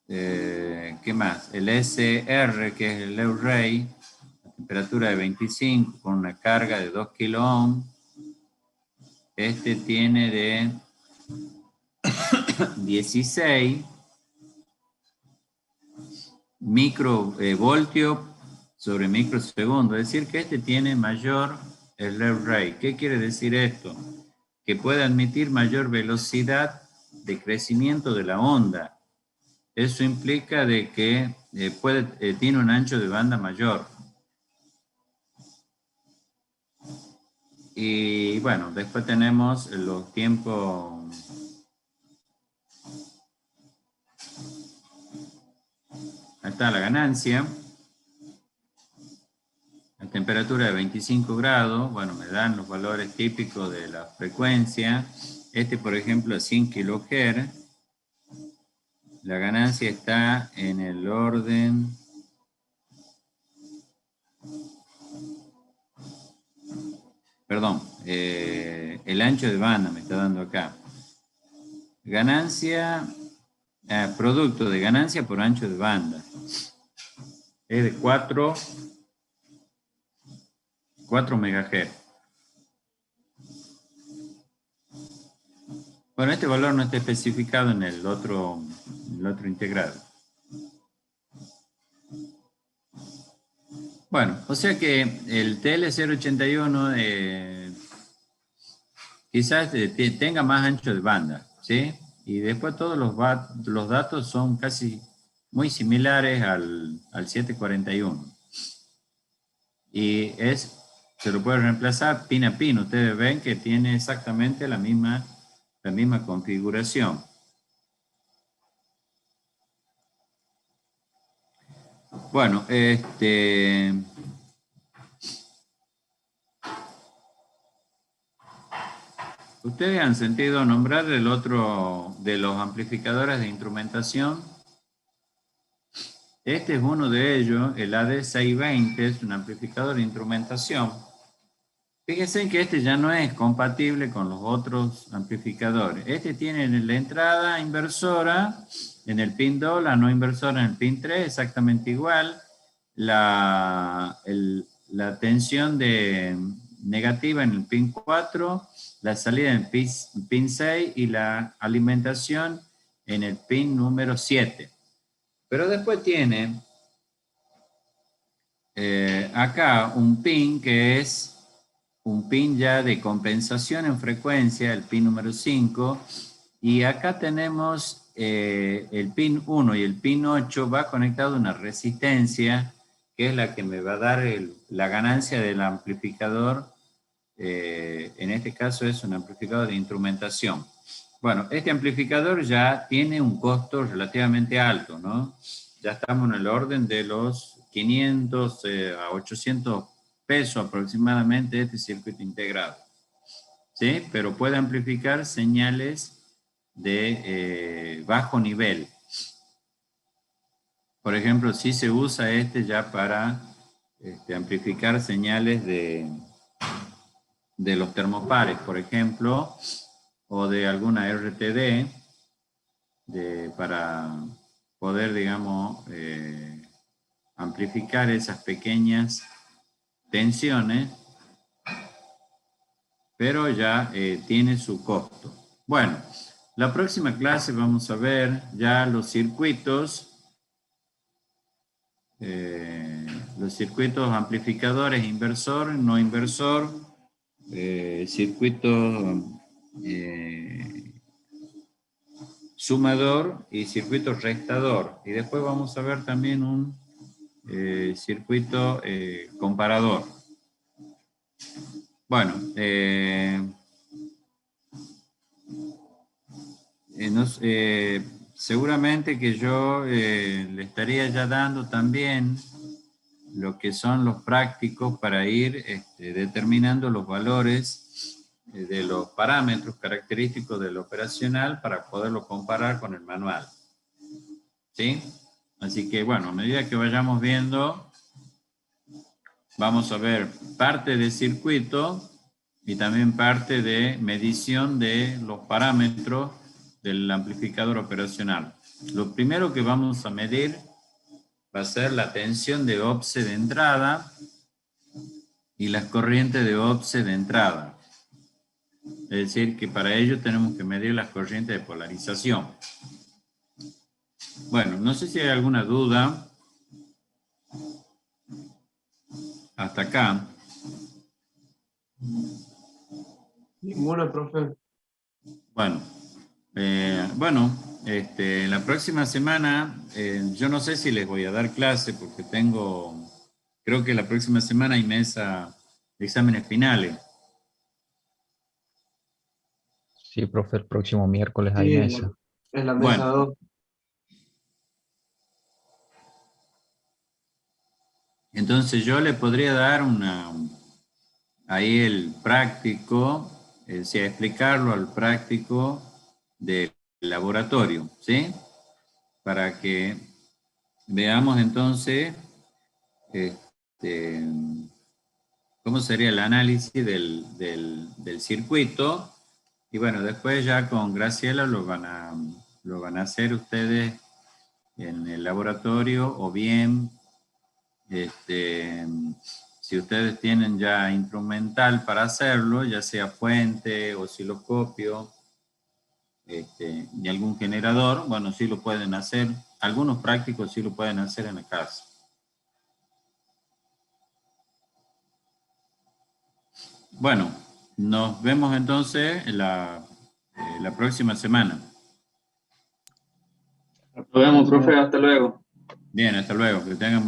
¿Qué más? El SR, que es el Lew-Ray, la temperatura de 25 con una carga de 2 kilo ohm. Este tiene de 16 microvoltios sobre microsegundo. Es decir, que este tiene mayor el Lew-Ray. ¿Qué quiere decir esto? que puede admitir mayor velocidad de crecimiento de la onda. Eso implica de que tiene un ancho de banda mayor. Y bueno, después tenemos los tiempos. Ahí está la ganancia. La temperatura de 25 grados, bueno, me dan los valores típicos de la frecuencia. Este, por ejemplo, a 100 kHz. La ganancia está en el orden... Perdón, el ancho de banda me está dando acá. Ganancia, producto de ganancia por ancho de banda. Es de 4 MHz. Bueno, este valor no está especificado en el otro integrado. Bueno, o sea que el TL081 quizás tenga más ancho de banda, ¿sí? Y después todos los datos son casi muy similares al 741. Y se lo puede reemplazar pin a pin. Ustedes ven que tiene exactamente la misma configuración. Bueno, ustedes han sentido nombrar el otro de los amplificadores de instrumentación. Este es uno de ellos, el AD620, es un amplificador de instrumentación. Fíjense que este ya no es compatible con los otros amplificadores. Este tiene en la entrada inversora, en el pin 2, la no inversora en el pin 3, exactamente igual. La tensión negativa en el pin 4, la salida en el pin 6 y la alimentación en el pin número 7. Pero después tiene acá un pin que es un pin ya de compensación en frecuencia, el pin número 5, y acá tenemos el pin 1 y el pin 8 va conectado a una resistencia que es la que me va a dar la ganancia del amplificador. En este caso es un amplificador de instrumentación. Bueno, este amplificador ya tiene un costo relativamente alto, ¿no? Ya estamos en el orden de los 500 a 800 pesos aproximadamente este circuito integrado. ¿Sí? Pero puede amplificar señales de bajo nivel. Por ejemplo, si se usa este ya para amplificar señales de los termopares, por ejemplo, o de alguna RTD, para poder, digamos, amplificar esas pequeñas tensiones, pero ya tiene su costo. Bueno, la próxima clase vamos a ver ya los circuitos amplificadores, inversor, no inversor, circuito sumador y circuito restador. Y después vamos a ver también un circuito comparador. Bueno, seguramente que yo le estaría ya dando también lo que son los prácticos para ir determinando los valores de los parámetros característicos del operacional para poderlo comparar con el manual. ¿Sí? Así que bueno, a medida que vayamos viendo, vamos a ver parte de circuito y también parte de medición de los parámetros del amplificador operacional. Lo primero que vamos a medir va a ser la tensión de offset de entrada y las corrientes de offset de entrada. Es decir, que para ello tenemos que medir las corrientes de polarización. Bueno, no sé si hay alguna duda hasta acá. Ninguna, profe. Bueno, la próxima semana, yo no sé si les voy a dar clase porque creo que la próxima semana hay mesa de exámenes finales. Sí, profe, el próximo miércoles hay Sí, mesa. en la mesa Bueno, 2. entonces yo le podría dar ahí el práctico, explicarlo al práctico del laboratorio, ¿sí? Para que veamos entonces este, cómo sería el análisis del circuito. Y bueno, después ya con Graciela lo van a hacer ustedes en el laboratorio o bien, si ustedes tienen ya instrumental para hacerlo, ya sea fuente, osciloscopio, y algún generador, bueno, sí lo pueden hacer. Algunos prácticos sí lo pueden hacer en la casa. Bueno, nos vemos entonces la próxima semana. Nos vemos, profe, hasta luego. Bien, hasta luego. Que tengan